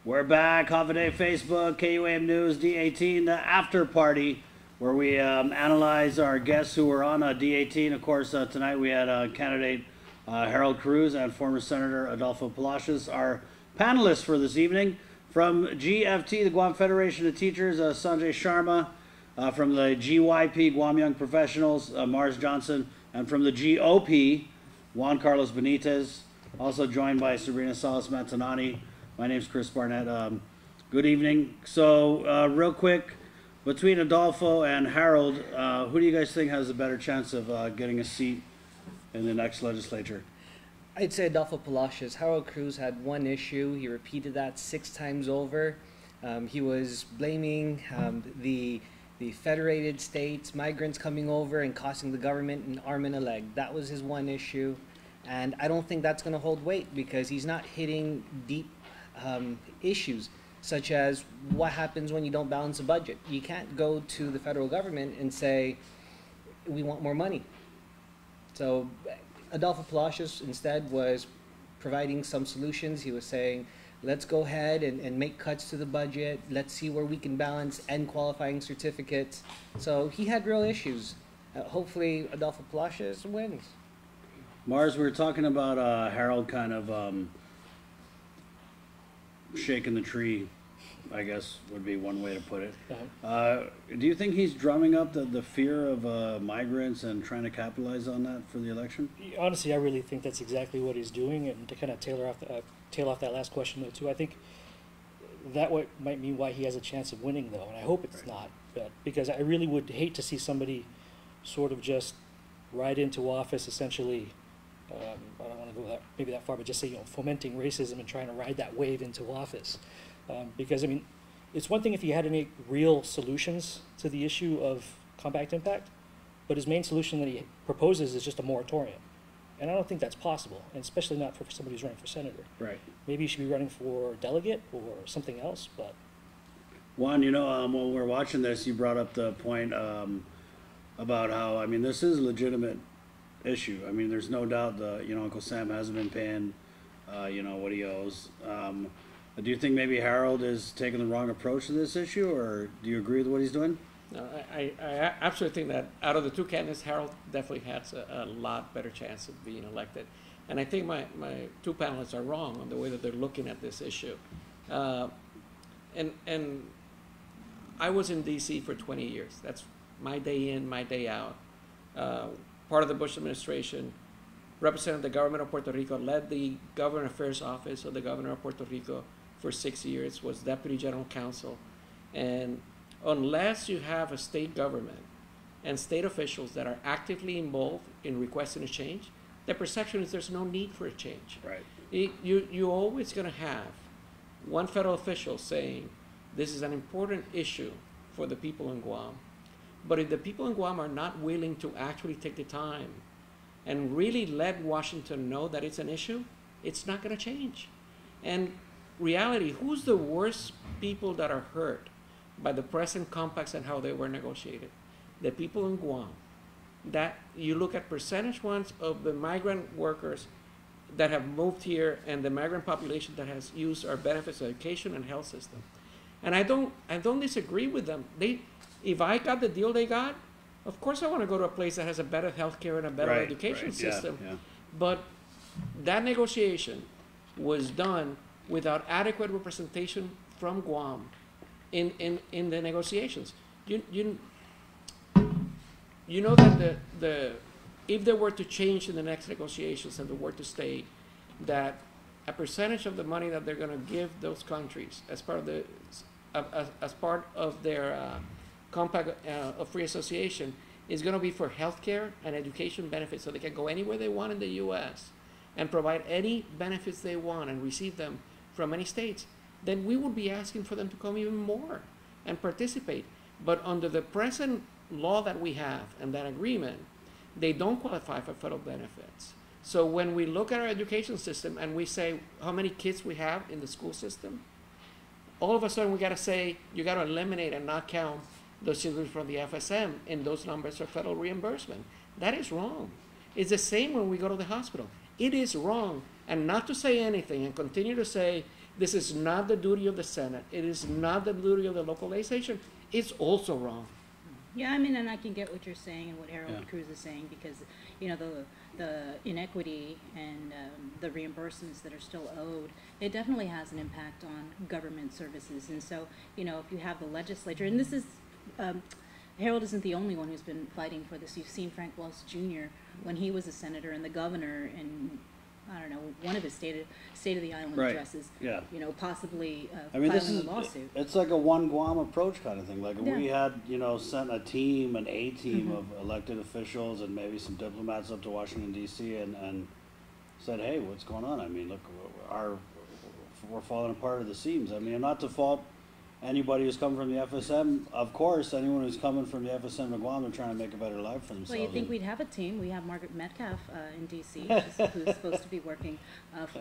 We're back, Half a Day Facebook, KUAM News, D18, the after party, where we analyze our guests who were on D18. Of course, tonight we had candidate Harold Cruz and former Senator Adolfo Palacios. Our panelists for this evening, from GFT, the Guam Federation of Teachers, Sanjay Sharma, from the GYP, Guam Young Professionals, Mars Johnson, and from the GOP, Juan Carlos Benitez, also joined by Sabrina Salas Mantanani. My name's Chris Barnett. Good evening. So, real quick, between Adolfo and Harold, who do you guys think has a better chance of getting a seat in the next legislature? I'd say Adolfo Palacios. Harold Cruz had one issue. He repeated that 6 times over. He was blaming the federated states, migrants coming over and costing the government an arm and a leg. That was his one issue. And I don't think that's going to hold weight because he's not hitting deep issues, such as what happens when you don't balance a budget. You can't go to the federal government and say, we want more money. So Adolfo Palacios instead was providing some solutions. He was saying, let's go ahead and make cuts to the budget. Let's see where we can balance end qualifying certificates. So he had real issues. Hopefully Adolfo Palacios wins. Mars, we were talking about Harold kind of shaking the tree, I guess would be one way to put it. Do you think he's drumming up the fear of migrants and trying to capitalize on that for the election? Honestly, I really think that's exactly what he's doing. And to kind of tail off that last question though too, I think that might mean why he has a chance of winning though, and I hope it's not. But because I really would hate to see somebody sort of just ride into office essentially. I don't want to go maybe that far, but just say, fomenting racism and trying to ride that wave into office. Because, I mean, it's one thing if he had any real solutions to the issue of compact impact, but his main solution that he proposes is just a moratorium. And I don't think that's possible, and especially not for somebody who's running for senator. Right. Maybe he should be running for delegate or something else, but... Juan, when we're watching this, you brought up the point about how, I mean, this is a legitimate issue. I mean, there's no doubt Uncle Sam hasn't been paying, what he owes. Do you think maybe Harold is taking the wrong approach to this issue, or do you agree with what he's doing? No, I absolutely think that out of the 2 candidates, Harold definitely has a lot better chance of being elected. And I think my 2 panelists are wrong on the way that they're looking at this issue. And I was in D.C. for 20 years. That's my day in, my day out. Part of the Bush administration, represented the government of Puerto Rico, led the Government Affairs Office of the Governor of Puerto Rico for 6 years, was Deputy General Counsel. And unless you have a state government and state officials that are actively involved in requesting a change, the perception is there's no need for a change. Right. You're always going to have one federal official saying, this is an important issue for the people in Guam. But if the people in Guam are not willing to actually take the time and really let Washington know that it's an issue, it's not going to change. And reality, who's the worst people that are hurt by the present compacts and how they were negotiated? The people in Guam. That you look at percentage ones of the migrant workers that have moved here and the migrant population that has used our benefits, education and health system. And I don't disagree with them. If I got the deal they got, of course I want to go to a place that has a better healthcare and a better education system. Yeah. But that negotiation was done without adequate representation from Guam in the negotiations. You know that if they were to change in the next negotiations and they were to state that a percentage of the money that they're going to give those countries as part of their compact of free association is going to be for healthcare and education benefits, so they can go anywhere they want in the U.S. and provide any benefits they want and receive them from any states, then we would be asking for them to come even more and participate. But under the present law that we have and that agreement, they don't qualify for federal benefits. So when we look at our education system and we say how many kids we have in the school system, all of a sudden we got to say, you got to eliminate and not count those children from the FSM in those numbers of federal reimbursement. That is wrong. It's the same when we go to the hospital. It is wrong. And not to say anything and continue to say This is not the duty of the Senate. It is not the duty of the local legislation. It's also wrong. Yeah, I mean, and I can get what you're saying and what Harold Yeah. Cruz is saying, because, you know, the inequity and the reimbursements that are still owed, it definitely has an impact on government services. And so, you know, if you have the legislature, and this is, Harold isn't the only one who's been fighting for this. You've seen Frank Wells Jr. when he was a senator, and the governor, and I don't know, one of his state of the island Right. addresses, Yeah. you know, possibly I mean, this filing is, a lawsuit. it's like a one Guam approach kind of thing. Like Yeah. we had, you know, sent a team, an A team of elected officials and maybe some diplomats up to Washington D.C. and said, hey, what's going on? I mean, look, we're falling apart at the seams. I mean, not to fault anybody who's coming from the FSM. Of course, anyone who's coming from the FSM to Guam, they're trying to make a better life for themselves. Well, you think And- we'd have a team? We have Margaret Metcalf in D.C., who's supposed to be working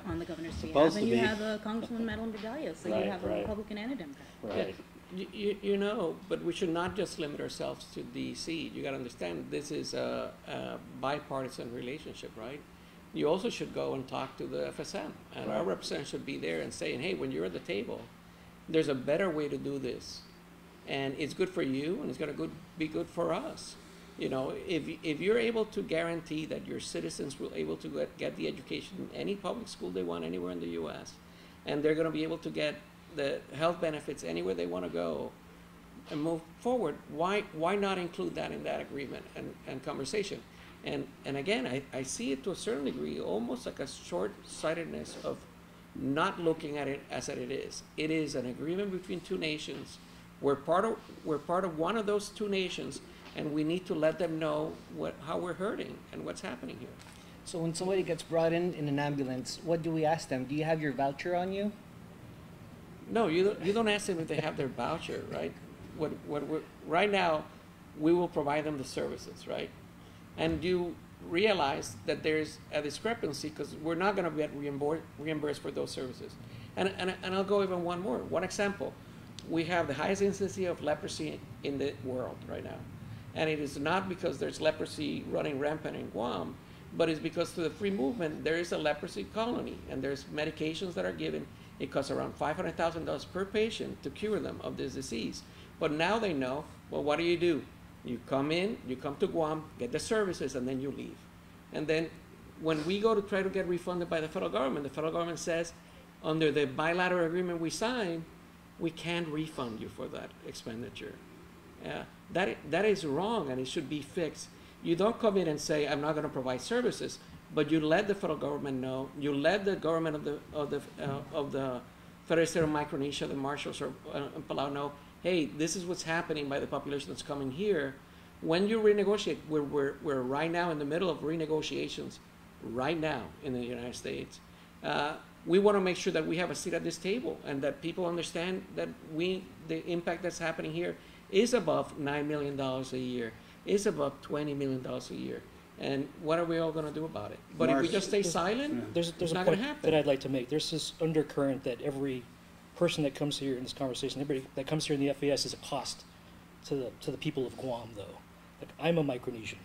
on the governor's behalf, Supposed to and you be. have Congresswoman Madeline Berdallo, so Right, you have a right. Republican and a Democrat. Right. You know, but we should not just limit ourselves to DC. You got to understand this is a bipartisan relationship, right? You also should go and talk to the FSM, and our Right. representative should be there and saying, hey, when you're at the table, there's a better way to do this, and it's good for you, and it's going to be good for us. You know, if you're able to guarantee that your citizens will able to get the education in any public school they want anywhere in the U.S., and they're going to be able to get the health benefits anywhere they want to go and move forward, why not include that in that agreement and conversation? And again, I see it to a certain degree almost like a short-sightedness of not looking at it as it is. It is an agreement between two nations. We're part of one of those two nations, and we need to let them know how we're hurting and what's happening here. So when somebody gets brought in an ambulance, what do we ask them? Do you have your voucher on you? No, you don't ask them if they have their voucher, right? Right now, we will provide them the services, right? And you realize that there's a discrepancy because we're not going to get reimbursed for those services. And I'll go even one example. We have the highest incidence of leprosy in the world right now. And it is not because there's leprosy running rampant in Guam, but it's because through the free movement, there is a leprosy colony, and there's medications that are given. It costs around $500,000 per patient to cure them of this disease. But now they know, well, what do? You come to Guam, get the services, and then you leave. And then when we go to try to get refunded by the federal government says, under the bilateral agreement we signed, we can't refund you for that expenditure. That is wrong, and it should be fixed. You don't come in and say, I'm not going to provide services, but you let the federal government know, you let the government of the Federal State of Micronesia, the Marshals and Palau know, hey, this is what's happening by the population that's coming here. When you renegotiate, we're right now in the middle of renegotiations, right now in the United States. We want to make sure that we have a seat at this table and that people understand that the impact that's happening here is above $9 million a year, is above $20 million a year. And what are we all going to do about it? But if we just stay silent, There's it's a not point going to happen. that I'd like to make. There's this undercurrent that every person that comes here in this conversation, everybody that comes here in the FAS is a cost to the people of Guam, though. Like, I'm a Micronesian.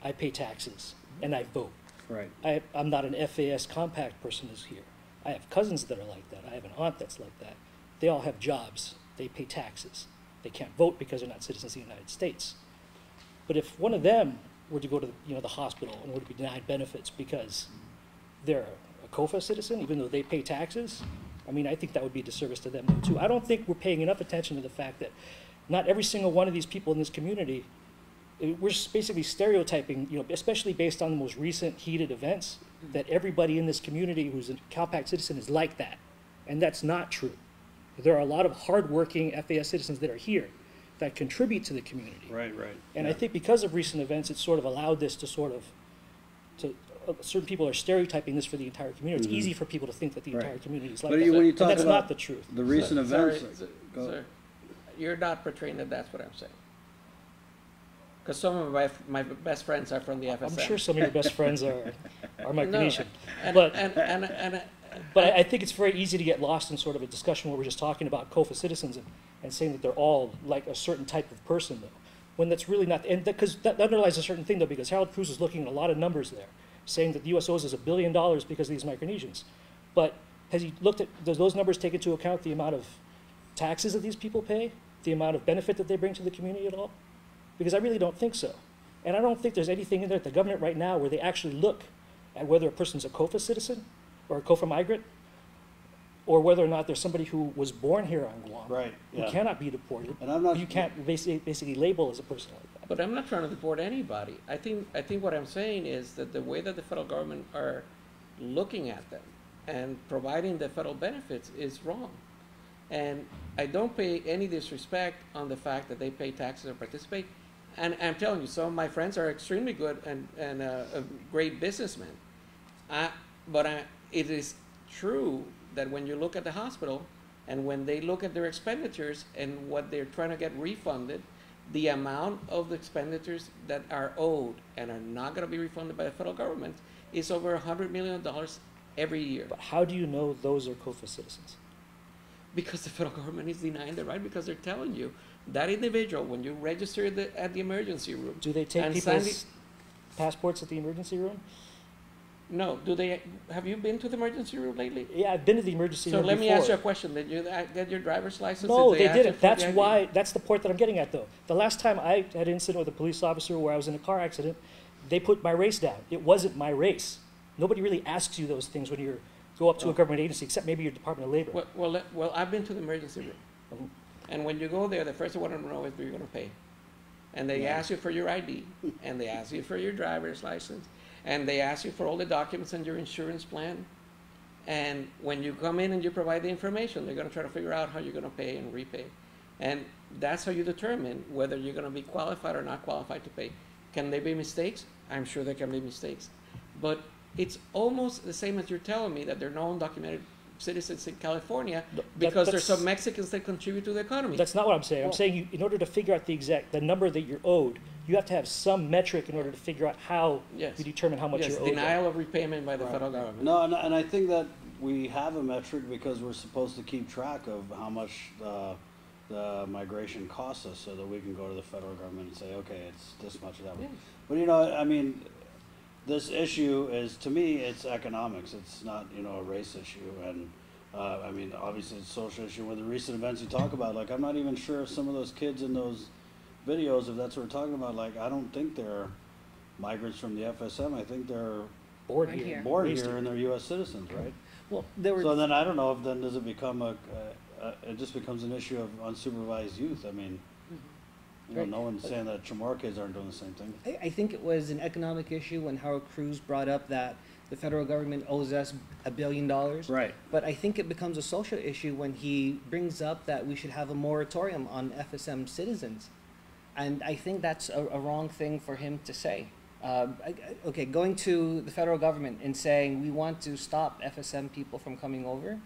I pay taxes, and I vote. Right. I'm not an FAS compact person who's here. I have cousins that are like that. I have an aunt that's like that. They all have jobs. They pay taxes. They can't vote because they're not citizens of the United States. But if one of them were to go to the hospital and were to be denied benefits because they're a COFA citizen, even though they pay taxes, I mean, I think that would be a disservice to them too. I don't think we're paying enough attention to the fact that not every single one of these people in this community, we're basically stereotyping, especially based on the most recent heated events, that everybody in this community who's a compact citizen is like that. And that's not true. There are a lot of hardworking FAS citizens that are here that contribute to the community. Right. And Yeah. I think because of recent events, it's sort of allowed this to certain people are stereotyping this for the entire community. It's easy for people to think that the Right. entire community is like But that. when you And talk that's about not the truth. the recent Sorry, events, go. sir, you're not portraying that's what I'm saying. Because some of my best friends are from the FSM. I'm sure some of your best friends are Micronesian. And, But- but I think it's very easy to get lost in sort of a discussion where we're just talking about COFA citizens and saying that they're all like a certain type of person, though, when that's really not. And because that underlies a certain thing, though, because Harold Cruz is looking at a lot of numbers there, saying that the U.S. owes us $1 billion because of these Micronesians. But has he looked at, does those numbers take into account the amount of taxes that these people pay, the amount of benefit that they bring to the community at all? Because I really don't think so. And I don't think there's anything in there at the government right now where they actually look at whether a person's a COFA citizen or a COFA migrant, or whether or not there's somebody who was born here on Guam, Right, who yeah. cannot be deported, And I'm not- who you can't basically label as a person like that. But I'm not trying to deport anybody. I think what I'm saying is that the way that the federal government are looking at them and providing the federal benefits is wrong. And I don't pay any disrespect on the fact that they pay taxes or participate. And I'm telling you, some of my friends are extremely good and great businessmen. But it is true that when you look at the hospital and when they look at their expenditures and what they're trying to get refunded, the amount of the expenditures that are owed and are not going to be refunded by the federal government is over $100 million every year. But how do you know those are COFA citizens? Because the federal government is denying the right, because they're telling you that individual, when you register at the emergency room. Do they take and sign people's passports at the emergency room? No, have you been to the emergency room lately? Yeah, I've been to the emergency So room let before. me ask you a question. Did you get your driver's license? No, Did they ask you didn't. for That's the ID? why. That's the point that I'm getting at, though. The last time I had an incident with a police officer where I was in a car accident, they put my race down. It wasn't my race. Nobody really asks you those things when you go up to a government agency, except maybe your Department of Labor. Well, I've been to the emergency room. Mhm. And when you go there, the first thing I want to know is, do you going to pay? And they ask you for your ID, and they ask you for your driver's license, and they ask you for all the documents and your insurance plan. And when you come in and you provide the information, they're going to try to figure out how you're going to pay and repay. And that's how you determine whether you're going to be qualified or not qualified to pay. Can there be mistakes? I'm sure there can be mistakes. But it's almost the same as you're telling me that there are no undocumented citizens in California because there's some Mexicans that contribute to the economy. That's not what I'm saying. I'm Well- saying in order to figure out the number that you're owed, you have to have some metric in order to figure out how Yes. you determine how much Yes, you're owed. denial of repayment by the federal government. No, and I think that we have a metric because we're supposed to keep track of how much the migration costs us so that we can go to the federal government and say, okay, it's this much of that. Yeah. But you know, I mean, this issue is, to me, it's economics. It's not, you know, a race issue. And I mean, obviously it's a social issue. With the recent events you talk about, like, I'm not even sure if some of those kids in those videos, if that's what we're talking about, like, I don't think they're migrants from the FSM. I think they're Born Born here. here. born Raised here and they're U.S. citizens, right? Well, there were So then I don't know if then does it become it just becomes an issue of unsupervised youth. I mean, you know, Right. no one's saying that Chamorro kids aren't doing the same thing. I think it was an economic issue when Harold Cruz brought up that the federal government owes us $1 billion. Right. But I think it becomes a social issue when he brings up that we should have a moratorium on FSM citizens. And I think that's a wrong thing for him to say. Okay, going to the federal government and saying we want to stop FSM people from coming over,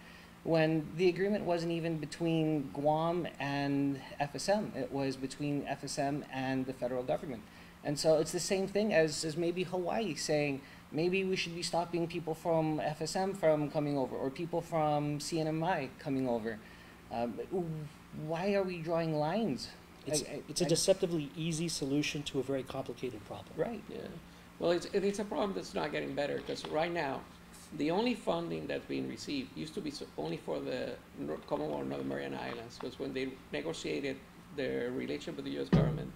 when the agreement wasn't even between Guam and FSM. It was between FSM and the federal government. And so it's the same thing as maybe Hawaii saying, maybe we should be stopping people from FSM from coming over, or people from CNMI coming over. Why are we drawing lines? It's a deceptively easy solution to a very complicated problem. Right. Yeah. Well, it's a problem that's not getting better because right now, the only funding that's being received used to be only for the Commonwealth of Northern Mariana Islands, because when they negotiated their relationship with the U.S. government,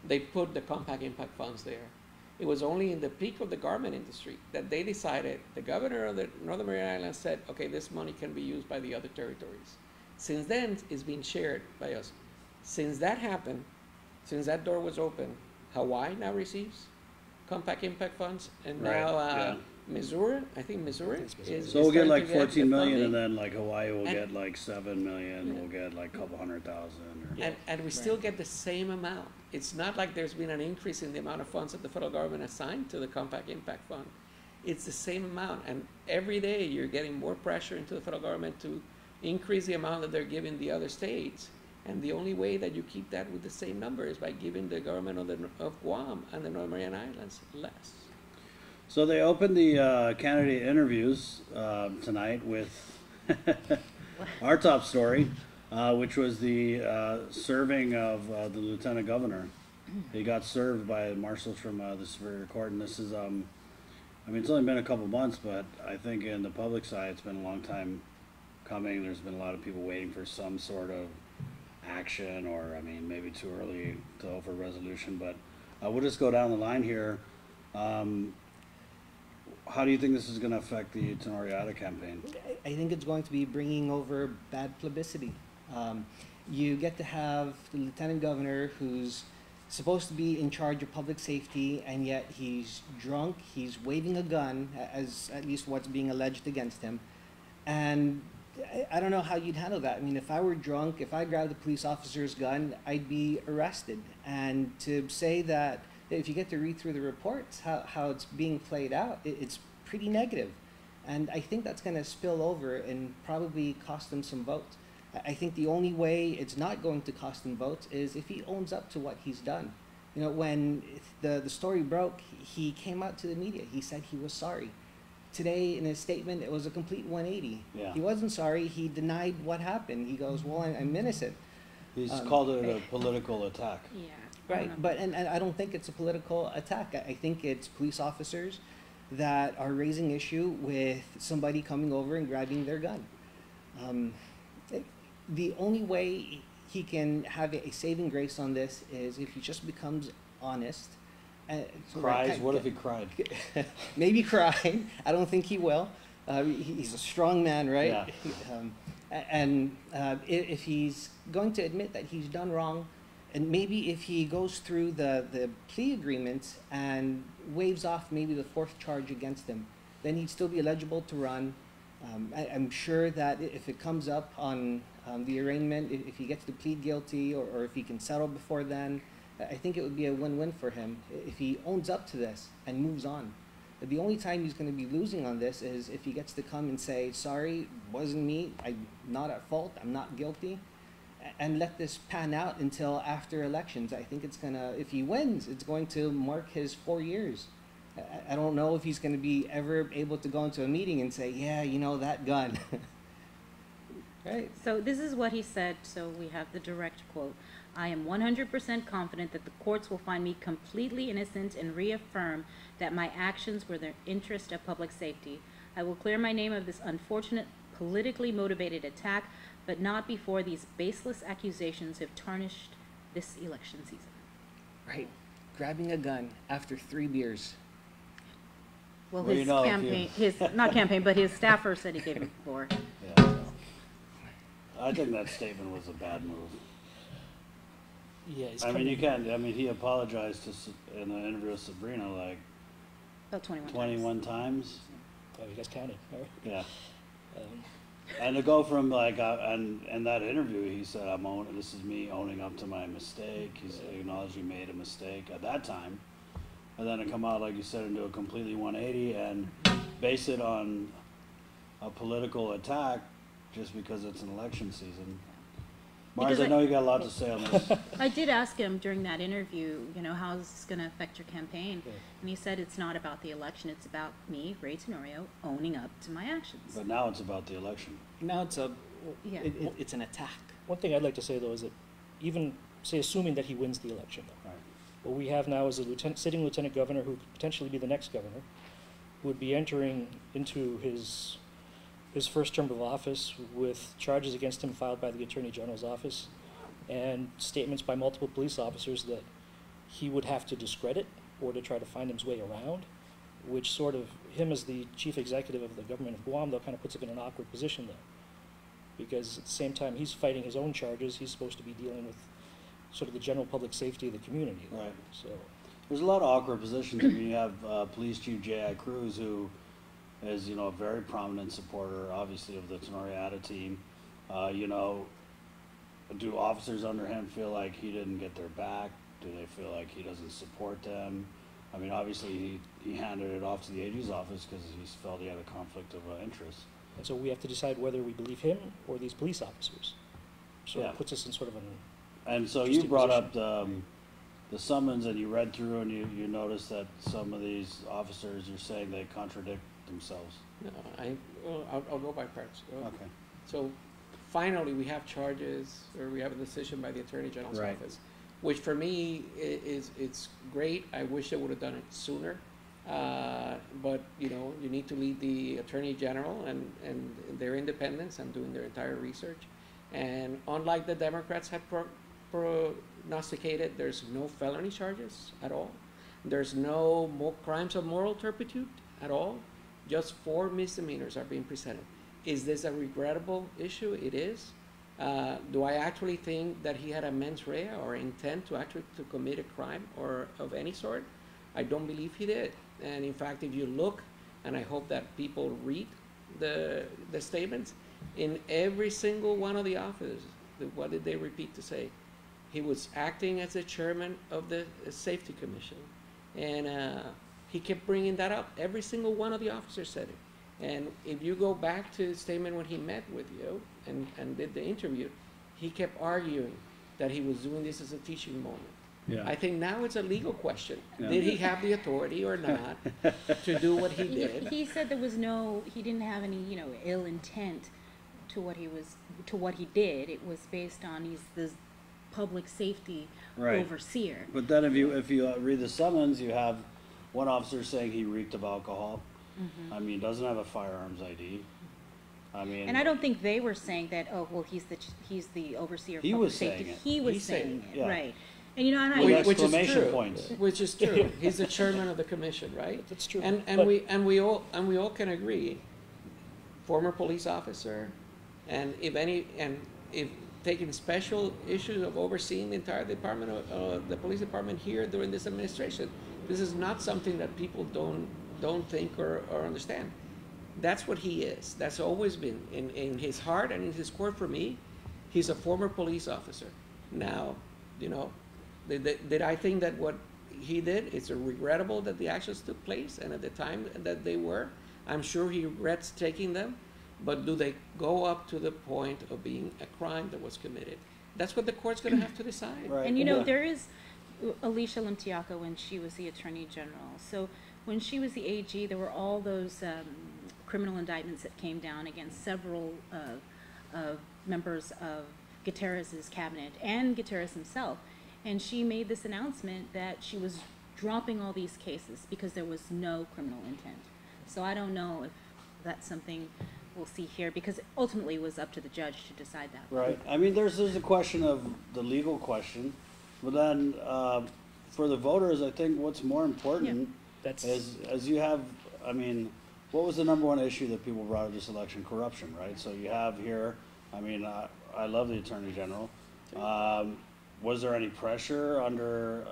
they put the compact impact funds there. It was only in the peak of the garment industry that they decided, the governor of the Northern Mariana Islands said, okay, this money can be used by the other territories. Since then, it's been shared by us. Since that happened, since that door was open, Hawaii now receives compact impact funds, and Right, now yeah. Missouri, I think Missouri is. So we'll get starting like to 14 the million, funding. and then like Hawaii will And- get like 7 million. Yeah. We'll get like a couple 100,000. Or, And we still get the same amount. It's not like there's been an increase in the amount of funds that the federal government assigned to the Compact Impact Fund. It's the same amount, and every day you're getting more pressure into the federal government to increase the amount that they're giving the other states. And the only way that you keep that with the same number is by giving the government of Guam and the Northern Mariana Islands less. So they opened the candidate interviews tonight with our top story, which was the serving of the lieutenant governor. He got served by Marsil from the Superior Court, and this is, I mean, it's only been a couple months, but I think in the public side, it's been a long time coming. There's been a lot of people waiting for some sort of action, or I mean, maybe too early to offer resolution. But we'll just go down the line here. How do you think this is going to affect the Tenoriata campaign? I think it's going to be bringing over bad publicity. You get to have the lieutenant governor who's supposed to be in charge of public safety, and yet he's drunk, he's waving a gun, as at least what's being alleged against him. And I don't know how you'd handle that. I mean, if I were drunk, if I grabbed the police officer's gun, I'd be arrested. And to say that, if you get to read through the reports, how it's being played out, it's pretty negative. And I think that's going to spill over and probably cost him some votes. I think the only way it's not going to cost him votes is if he owns up to what he's done. You know, when the story broke, he came out to the media. He said he was sorry. Today, in his statement, it was a complete 180. Yeah. He wasn't sorry. He denied what happened. He goes, well, I'm innocent. He's called it a political attack. Yeah. Right, but and I don't think it's a political attack. I think it's police officers that are raising issue with somebody coming over and grabbing their gun. The only way he can have a saving grace on this is if he just becomes honest. Cries? What if he cried? Maybe cry. I don't think he will. He's a strong man, right? Yeah. If he's going to admit that he's done wrong, and maybe if he goes through the plea agreement and waves off maybe the fourth charge against him, then he'd still be eligible to run. I'm sure that if it comes up on the arraignment, if he gets to plead guilty or if he can settle before then, I think it would be a win-win for him if he owns up to this and moves on. The only time he's going to be losing on this is if he gets to come and say, sorry, wasn't me, I'm not at fault, I'm not guilty, and let this pan out until after elections. I think it's going to, if he wins, it's going to mark his 4 years. I don't know if he's going to be ever able to go into a meeting and say, yeah, you know, that gun. Right. So this is what he said, so we have the direct quote. I am 100% confident that the courts will find me completely innocent and reaffirm that my actions were the interest of public safety. I will clear my name of this unfortunate, politically motivated attack, but not before these baseless accusations have tarnished this election season. Right. Grabbing a gun after 3 beers. Well, Well, you his know, if campaign, not campaign, but his staffer said he gave him 4. Yeah. I think that statement was a bad move. Yeah, he's I mean, coming- you can't. I mean, he apologized in an interview with Sabrina like About 21 times. 21 times. Oh, you guys counted, all right? Yeah. Um, And to go from like, and in that interview, he said, this is me owning up to my mistake. He's acknowledged he made a mistake at that time. And then to come out, like you said, and do a completely 180 and base it on a political attack just because it's an election season. Mars, Because I know you got a lot to say on this. I did ask him during that interview, you know, how is this going to affect your campaign? Yeah. And he said it's not about the election, it's about me, Ray Tenorio, owning up to my actions. But now it's about the election. Now it's Yeah. it's an attack. One thing I'd like to say, though, is that even, say, assuming that he wins the election, though, Right. what we have now is a sitting lieutenant governor who could potentially be the next governor, who would be entering into his first term of office with charges against him filed by the Attorney General's office and statements by multiple police officers that he would have to discredit or to try to find his way around, which sort of, him as the chief executive of the government of Guam, though, kind of puts him in an awkward position, though. Because at the same time he's fighting his own charges, he's supposed to be dealing with sort of the general public safety of the community. Right. So, There's a lot of awkward positions. I mean, you have Police Chief J.I. Cruz, who is, a very prominent supporter, obviously, of the Tenoriata team. Do officers under him feel like he didn't get their back? Do they feel like he doesn't support them? I mean, obviously, he handed it off to the AG's office because he felt he had a conflict of interest. and so we have to decide whether we believe him or these police officers. So Yeah. it puts us in sort of an, And so you Interesting brought up the summons, and you read through, and you noticed that some of these officers, you're saying they contradict themselves. No, I'll go by parts. Okay. So finally, we have charges, or we have a decision by the Attorney General's Right. office, which for me it's great. I wish they would have done it sooner. But, you know, you need to leave the Attorney General and their independence and doing their entire research. And unlike the Democrats had prognosticated, there's no felony charges at all. There's no crimes of moral turpitude at all. Just 4 misdemeanors are being presented. Is this a regrettable issue? It is. Do I actually think that he had a mens rea or intent to actually to commit a crime or of any sort? I don't believe he did. And in fact, if you look, and I hope that people read the statements, in every single one of the offices, what did they repeat to say? He was acting as the chairman of the Safety Commission. And he kept bringing that up. Every single one of the officers said it. And if you go back to the statement when he met with you and did the interview, he kept arguing that he was doing this as a teaching moment. Yeah. I think now it's a legal question. Yeah. Did he have the authority or not to do what he did? He said he didn't have any, you know, ill intent to what he did. It was based on he's the public safety Right. overseer. But then if you read the summons, you have one officer saying he reeked of alcohol. I mean, doesn't have a firearms ID. I mean, And I don't think they were saying that. Oh, well, he's the overseer of He public was safety. saying it. He was He's saying saying it, it, yeah. right? And you know, and I, With Which is exclamation true. points. Which is true. He's the chairman of the commission, right? That's true. And But- we all can agree. Former police officer, and if taking special issues of overseeing the entire department of the police department here during this administration, this is not something that people don't think or understand. That's what he is. That's always been in his heart and in his core. For me, he's a former police officer. Now, you know, did I think that what he did, it's regrettable that the actions took place and at the time that they were? I'm sure he regrets taking them, but do they go up to the point of being a crime that was committed? That's what the court's going to have to decide. Right. and you know, Yeah. there is Alicia Limtiaca when she was the Attorney General. So when she was the AG, there were all those criminal indictments that came down against several members of Gutierrez's cabinet and Gutierrez himself. And she made this announcement that she was dropping all these cases because there was no criminal intent. So I don't know if that's something we'll see here, because ultimately it was up to the judge to decide that. Right. I mean, there's a question of the legal question, but then for the voters, I think what's more important That's is as you have. I mean, what was the number one issue that people brought to this election? Corruption, right? So you have here. I mean, I love the Attorney General. Was there any pressure under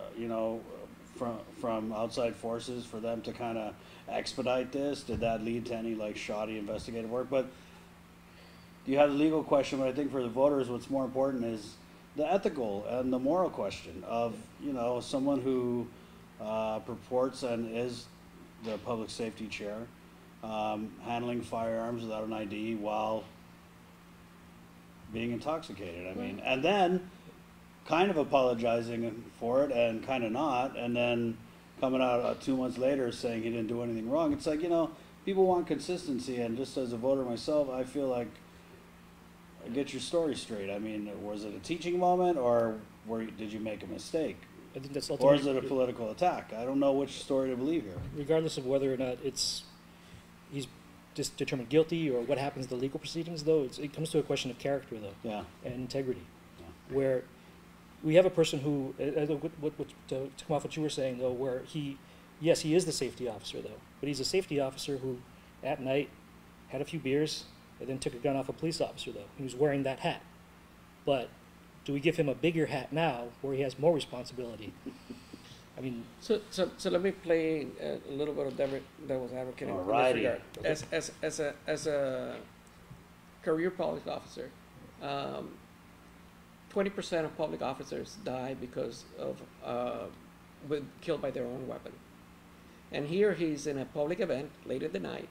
from outside forces for them to kind of expedite this? Did that lead to any like shoddy investigative work? But you have the legal question, but I think for the voters, what's more important is the ethical and the moral question of, you know, someone who purports and is the public safety chair, handling firearms without an ID while being intoxicated. I mean, and then kind of apologizing for it and kind of not, and then coming out 2 months later saying he didn't do anything wrong. It's like, you know, people want consistency, and just as a voter myself, I feel like get your story straight. I mean, was it a teaching moment, or did you make a mistake? I think that's Or ultimately, is it a political attack? I don't know which story to believe here. regardless of whether or not he's just determined guilty or what happens to the legal proceedings, though, it comes to a question of character, though, Yeah. and integrity, Yeah. where we have a person who, to come off what you were saying, though, where yes, he is the safety officer, though, but he's a safety officer who, at night, had a few beers, and then took a gun off a police officer, though. He was wearing that hat. But do we give him a bigger hat now, where he has more responsibility? I mean, So let me play a little bit of devil's advocate in this Alrighty. regard. As a career public officer, 20% of public officers die because of killed by their own weapon. And here he's in a public event late at the night,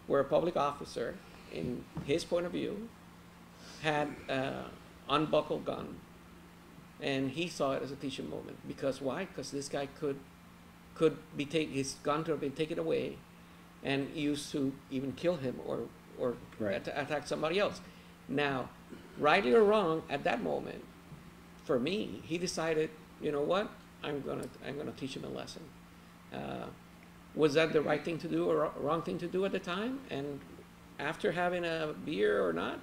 where a public officer, in his point of view, had an unbuckled gun. And he saw it as a teaching moment. Because why? Because this guy could his gun could have been taken away and used to even kill him or Right. attack somebody else. Now, rightly or wrong, at that moment, for me, he decided, you know what? I'm gonna teach him a lesson. Was that the right thing to do or wrong thing to do at the time? And after having a beer or not,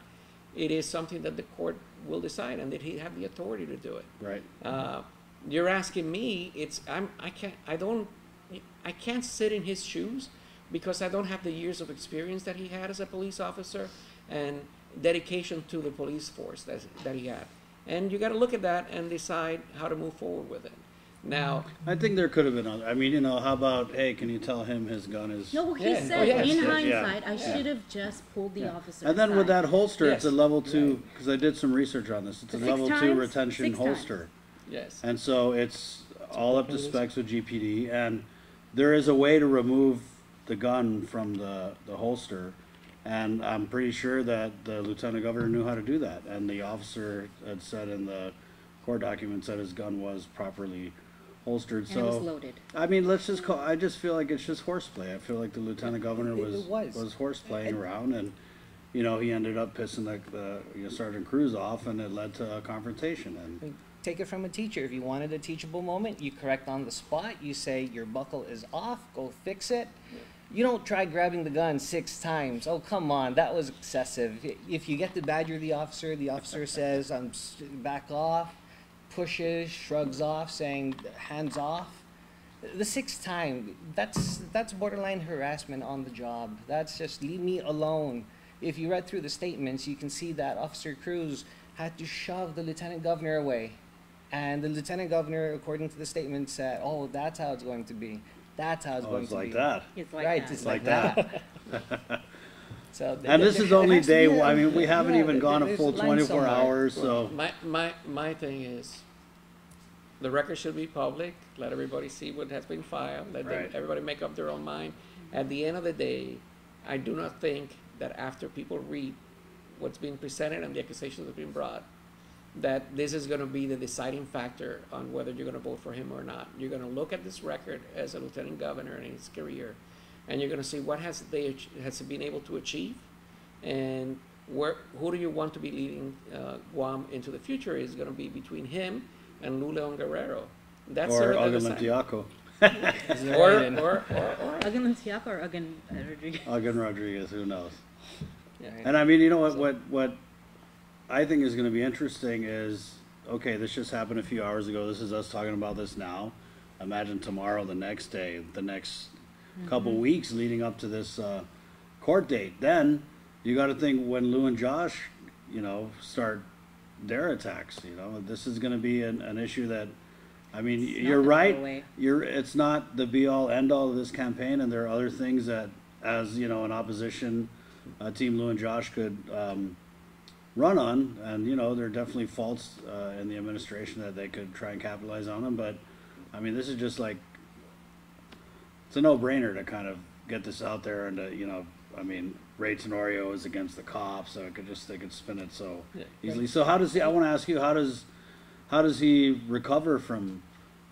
it is something that the court will decide, and that he have the authority to do it. Right. You're asking me. I can't sit in his shoes because I don't have the years of experience that he had as a police officer and dedication to the police force that he had. And you got to look at that and decide how to move forward with it. Now, I think there could have been other. I mean, you know, how about, hey, can you tell him his gun is? No, he Yeah. said Oh, yes, in yes, hindsight, yeah. I should have just pulled the officer. And then with aside. that holster, it's a Yes. level 2, because I did some research on this. It's a 6 level 2 times? retention 6 times. holster. yes. And so it's all up to specs with GPD, and there is a way to remove the gun from the holster, and I'm pretty sure that the lieutenant governor knew how to do that, and the officer had said in the court documents that his gun was properly holstered. And it was So loaded. I mean, let's just call. I just feel like it's just horseplay. I feel like the lieutenant governor It was was. horseplaying around, and you know, he ended up pissing the Sergeant Cruz off, and it led to a confrontation. And Take it from a teacher. If you wanted a teachable moment, you correct on the spot. You say your buckle is off, go fix it. You don't try grabbing the gun 6 times. Oh, come on, that was excessive. If you get to badger the officer says, back off, pushes, shrugs off, saying, hands off. The 6th time, that's borderline harassment on the job. That's just, leave me alone. If you read through the statements, you can see that Officer Cruz had to shove the lieutenant governor away. And the lieutenant governor, according to the statement, said, oh, that's how it's going to be. That's how it's oh, going it's to like be. that. It's like Right, that. it's like like that. So And this is only has to be day a- one. I mean, we haven't yeah, even gone a there's full line 24 somewhere. hours, so. My thing is, the record should be public. Let everybody see what has been filed. Let Right. everybody make up their own mind. At the end of the day, I do not think that after people read what's being presented and the accusations that have been brought, that this is going to be the deciding factor on whether you're going to vote for him or not. You're going to look at this record as a lieutenant governor in his career, and you're going to see what has he been able to achieve, and who do you want to be leading Guam into the future is going to be between him and Luleon Guerrero. That's Or sort of the Agan deciding- Tiaco. Is there right in? or Agan Tiaco or Agan Rodriguez? Agan Rodriguez, who knows? yeah. And I mean, you know what I think is going to be interesting is, okay, this just happened a few hours ago. This is us talking about this now. Imagine tomorrow, the next day, the next couple weeks leading up to this court date. Then you got to think when Lou and Josh, you know, start their attacks. You know, this is going to be an issue that, I mean, It's not you're gonna go right. away. It's not the be all end all of this campaign, and there are other things that, as you know, an opposition team, Lou and Josh could run on, and you know, there are definitely faults in the administration that they could try and capitalize on them. But I mean, this is just like, it's a no-brainer to kind of get this out there, and to, you know, I mean, Ray Tenorio is against the cops, so they could spin it so Yeah. easily. So how does he? I want to ask you, how does he recover from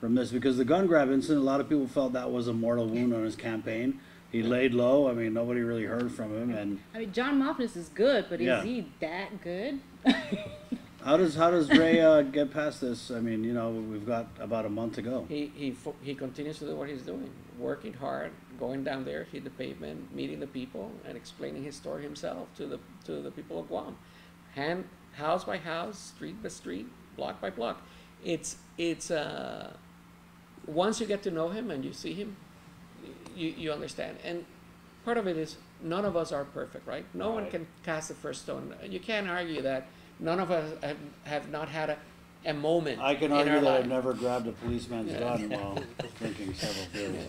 this? Because the gun grab incident, a lot of people felt that was a mortal wound on his campaign. He laid low. I mean, nobody really heard from him. And I mean, John Moffitt is good, but Yeah. is he that good? how does Ray get past this? I mean, you know, we've got about a month to go. He continues to do what he's doing, working hard, going down there, hit the pavement, meeting the people, and explaining his story himself to the people of Guam, house by house, street by street, block by block. It's once you get to know him and you see him, you understand. And part of it is none of us are perfect, right? No one Right. can cast the first stone. You can't argue that none of us have not had a moment. I can in argue our that I've life. never grabbed a policeman's gun while drinking several beers.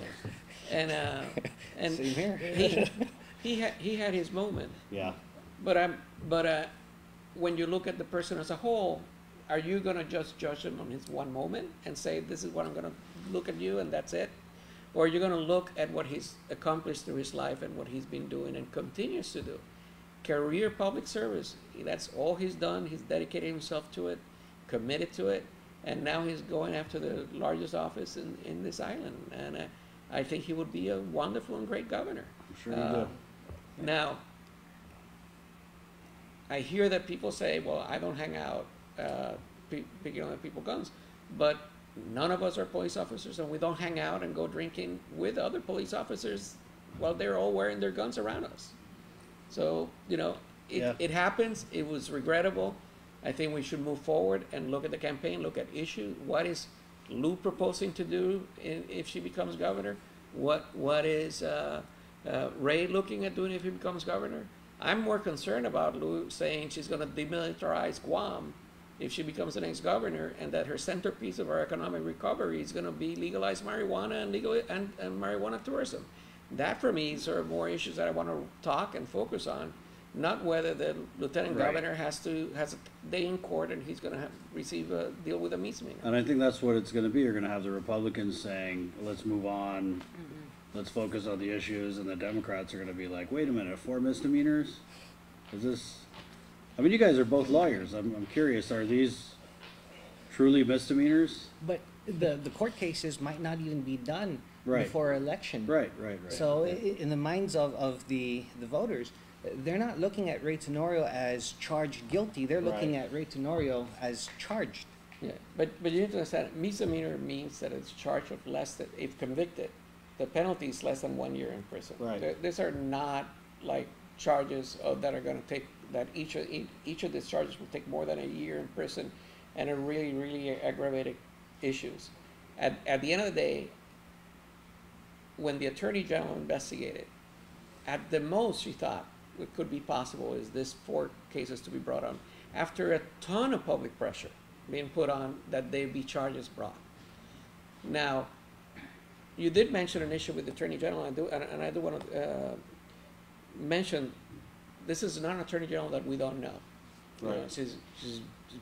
And Same here. he had his moment. Yeah. But when you look at the person as a whole, are you gonna just judge him on his one moment and say this is what I'm gonna look at you and that's it, or are you gonna look at what he's accomplished through his life and what he's been doing and continues to do? Career public service. That's all he's done. He's dedicated himself to it, committed to it, and now he's going after the largest office in this island. And I think he would be a wonderful and great governor. I'm sure you do. Now, I hear that people say, well, I don't hang out picking on other people's guns. But none of us are police officers, and we don't hang out and go drinking with other police officers while they're all wearing their guns around us. So, it happens. It was regrettable. I think we should move forward and look at the campaign, look at issue. What is Lou proposing to do if she becomes governor? What is Ray looking at doing if he becomes governor? I'm more concerned about Lou saying she's going to demilitarize Guam if she becomes the next governor, and that her centerpiece of our economic recovery is going to be legalized marijuana and marijuana tourism. That, for me, is sort of more issues that I want to talk and focus on, not whether the lieutenant governor has a day in court and he's going to receive a deal with a misdemeanor. And I think that's what it's going to be. You're going to have the Republicans saying, let's move on, let's focus on the issues, and the Democrats are going to be like, wait a minute, 4 misdemeanors? Is this... I mean, you guys are both lawyers. I'm curious, are these truly misdemeanors? But the court cases might not even be done Right. before election. Right. So in the minds of the voters, they're not looking at Ray Tenorio as charged guilty. They're looking Right. at Ray Tenorio as charged. Yeah, but you need to understand, misdemeanor means that it's charged of less than, if convicted, the penalty is less than 1 year in prison. Right. These are not like charges that are going to take, that each of these charges will take more than a year in prison, and are really, really aggravated issues. At the end of the day, when the Attorney General investigated, at the most she thought what could be possible is this 4 cases to be brought on, after a ton of public pressure being put on that there be charges brought. Now, you did mention an issue with the Attorney General, and I do want to mention, this is not an Attorney General that we don't know. Right. She's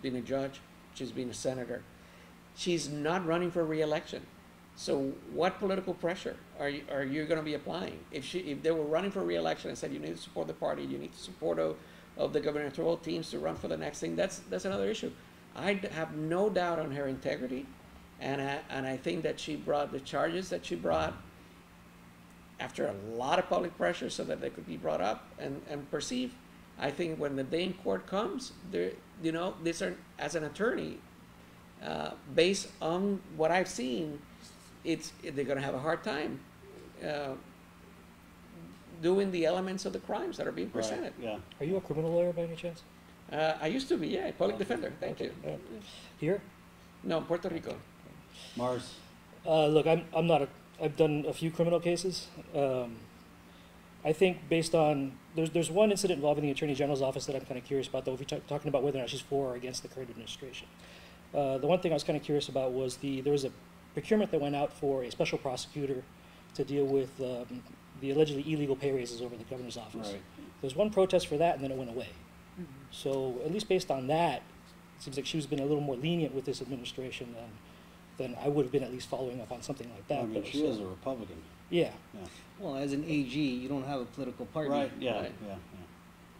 been a judge, she's been a senator. She's not running for re-election. So what political pressure are you going to be applying? If they were running for re-election and said you need to support the party, you need to support of the gubernatorial teams to run for the next thing, that's another issue. I have no doubt on her integrity, and I think that she brought the charges that she brought after a lot of public pressure so that they could be brought up and perceived. I think when the day in court comes, these are, as an attorney, based on what I've seen, they're going to have a hard time doing the elements of the crimes that are being presented. Right. Yeah. Are you a criminal lawyer by any chance? I used to be, yeah, public defender. Thank you. Here? No, Puerto Rico. Mars. Look, I'm not I've done a few criminal cases. I think based on, there's one incident involving the Attorney General's office that I'm kind of curious about, though, if you're talking about whether or not she's for or against the current administration. The one thing I was kind of curious about was there was a procurement that went out for a special prosecutor to deal with the allegedly illegal pay raises over the governor's office. Right. There was one protest for that, and then it went away. So at least based on that, it seems like she's been a little more lenient with this administration than I would have been, at least following up on something like that. I mean, she is a Republican. Yeah, Well, as an AG, you don't have a political party. Right. Yeah. Right. Yeah.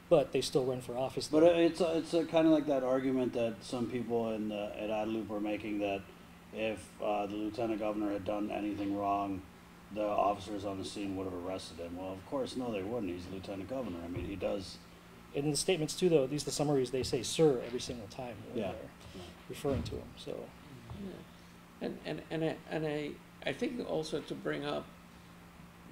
but they still run for office. But it's a kind of like that argument that some people at Adelup were making, that if the lieutenant governor had done anything wrong, the officers on the scene would have arrested him. Well, of course, no, they wouldn't. He's the lieutenant governor. I mean, he does. And in the statements too, though, these the summaries, they say "sir" every single time when Yeah. they're referring to him. So And I think also to bring up,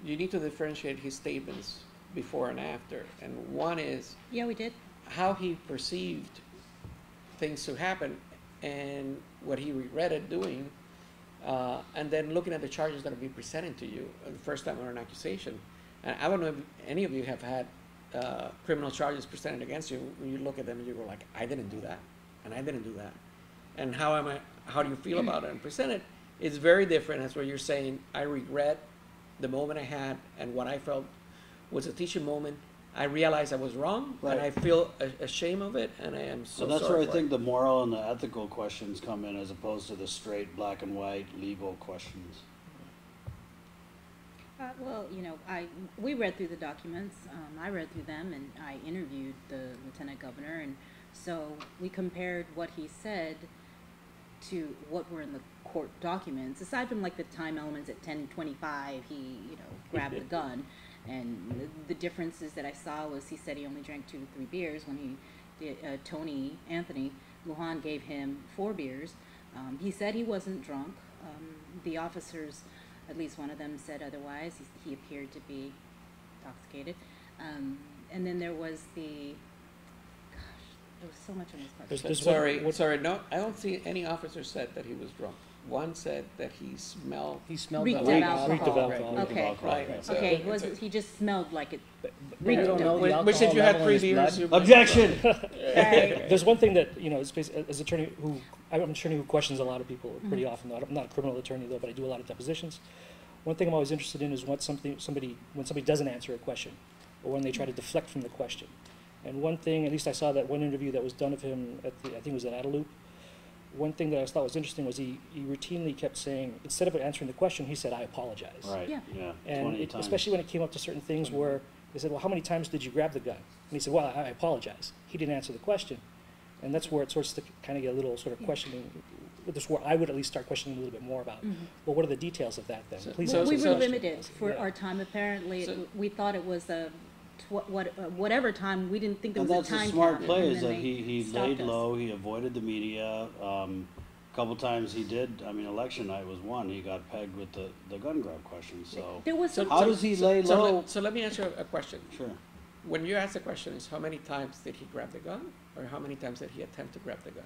you need to differentiate his statements before and after. And one is Yeah, we did. how he perceived things to happen and what he regretted doing, and then looking at the charges that are being presented to you the first time on an accusation. And I don't know if any of you have had criminal charges presented against you. When you look at them and you go like, I didn't do that, and I didn't do that. And how do you feel about it and present it? It's very different. That's where you're saying, I regret the moment I had and what I felt was a teaching moment. I realized I was wrong, Right. and I feel ashamed of it, and I am so So that's sorry where I for think it. the moral and the ethical questions come in, as opposed to the straight black and white legal questions. Well, we read through the documents. I read through them, and I interviewed the lieutenant governor, and so we compared what he said to what were in the court documents. Aside from like the time elements at 10:25, he grabbed the gun, and the differences that I saw was he said he only drank 2 to 3 beers when Anthony Lujan gave him 4 beers. He said he wasn't drunk. The officers, at least one of them, said otherwise. He appeared to be intoxicated. And then there was there was so much on this part. Sorry, no, I don't see any officer said that he was drunk. One said that he smelled. He smelled Reeked the of alcohol. Reeked of alcohol. alcohol. Okay. Right. So Okay, he just smelled like it. We don't know the Which if alcohol you had level in his previous, blood. you Objection. Right. There's one thing that, as attorney I'm an attorney who questions a lot of people pretty often. Though. I'm not a criminal attorney though, but I do a lot of depositions. One thing I'm always interested in is when somebody doesn't answer a question, or when they try to deflect from the question. And one thing, at least I saw that one interview that was done of him I think it was at Adelup. One thing that I thought was interesting was he routinely kept saying, instead of answering the question, he said, "I apologize." Right. Yeah. Yeah. And 20 times. especially when it came up to certain things where they said, "Well, how many times did you grab the gun?" And he said, "Well, I apologize." He didn't answer the question, and that's where it starts to kind of get a little sort of questioning. That's where I would at least start questioning a little bit more about. Well, what are the details of that then? Please So- answer We the were question. limited for Yeah. our time. Apparently, So- we thought it was whatever time. We didn't think there And was that's a time a smart cap, play, and is then that they he stopped laid us. low, he avoided the media. A couple times he did, election night was one, he got pegged with the gun grab question, so. There was some. How does he lay low? So let me answer a question. Sure. When you ask the question, is how many times did he grab the gun, or how many times did he attempt to grab the gun?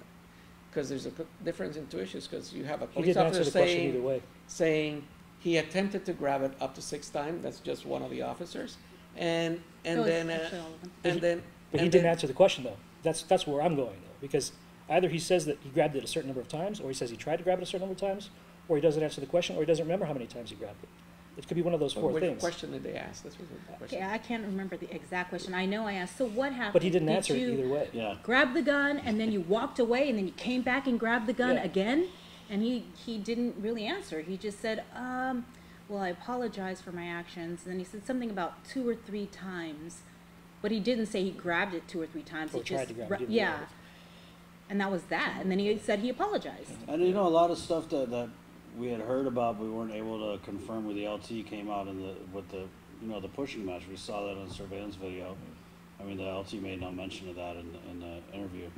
Because there's a difference in two issues. Because you have a He police didn't answer officer the question either way. saying he attempted to grab it up to 6 times. That's just one of the officers, and It was then actually all of them. and then But he and didn't then- answer the question though. That's where I'm going though, because either he says that he grabbed it a certain number of times, or he says he tried to grab it a certain number of times, or he doesn't answer the question, or he doesn't remember how many times he grabbed it. It could be one of those four Which things. question did they ask? That's what the question. Okay, I can't remember the exact question. I know I asked. So what happened? But he didn't Did answer it you either way. Yeah. grab the gun and then you walked away and then you came back and grabbed the gun Yeah. again? And he didn't really answer. He just said, well, I apologize for my actions. And then he said something about 2 or 3 times, but he didn't say he grabbed it 2 or 3 times. Or He tried just to grab it, didn't yeah. grab it. And that was that. And then he said he apologized. And a lot of stuff that we had heard about, but we weren't able to confirm with the LT came out with the pushing match. We saw that on the surveillance video. The LT made no mention of that in the interview.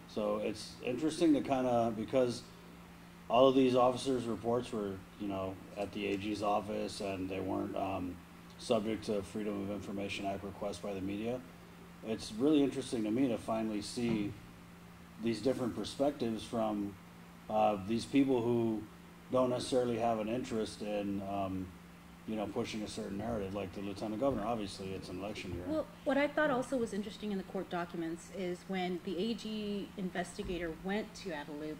So it's interesting to because all of these officers' reports were, at the AG's office, and they weren't subject to Freedom of Information Act request by the media. It's really interesting to me to finally see these different perspectives from these people who don't necessarily have an interest in, pushing a certain narrative, like the lieutenant governor. Obviously, it's an election year. Well, what I thought also was interesting in the court documents is when the AG investigator went to Adelup,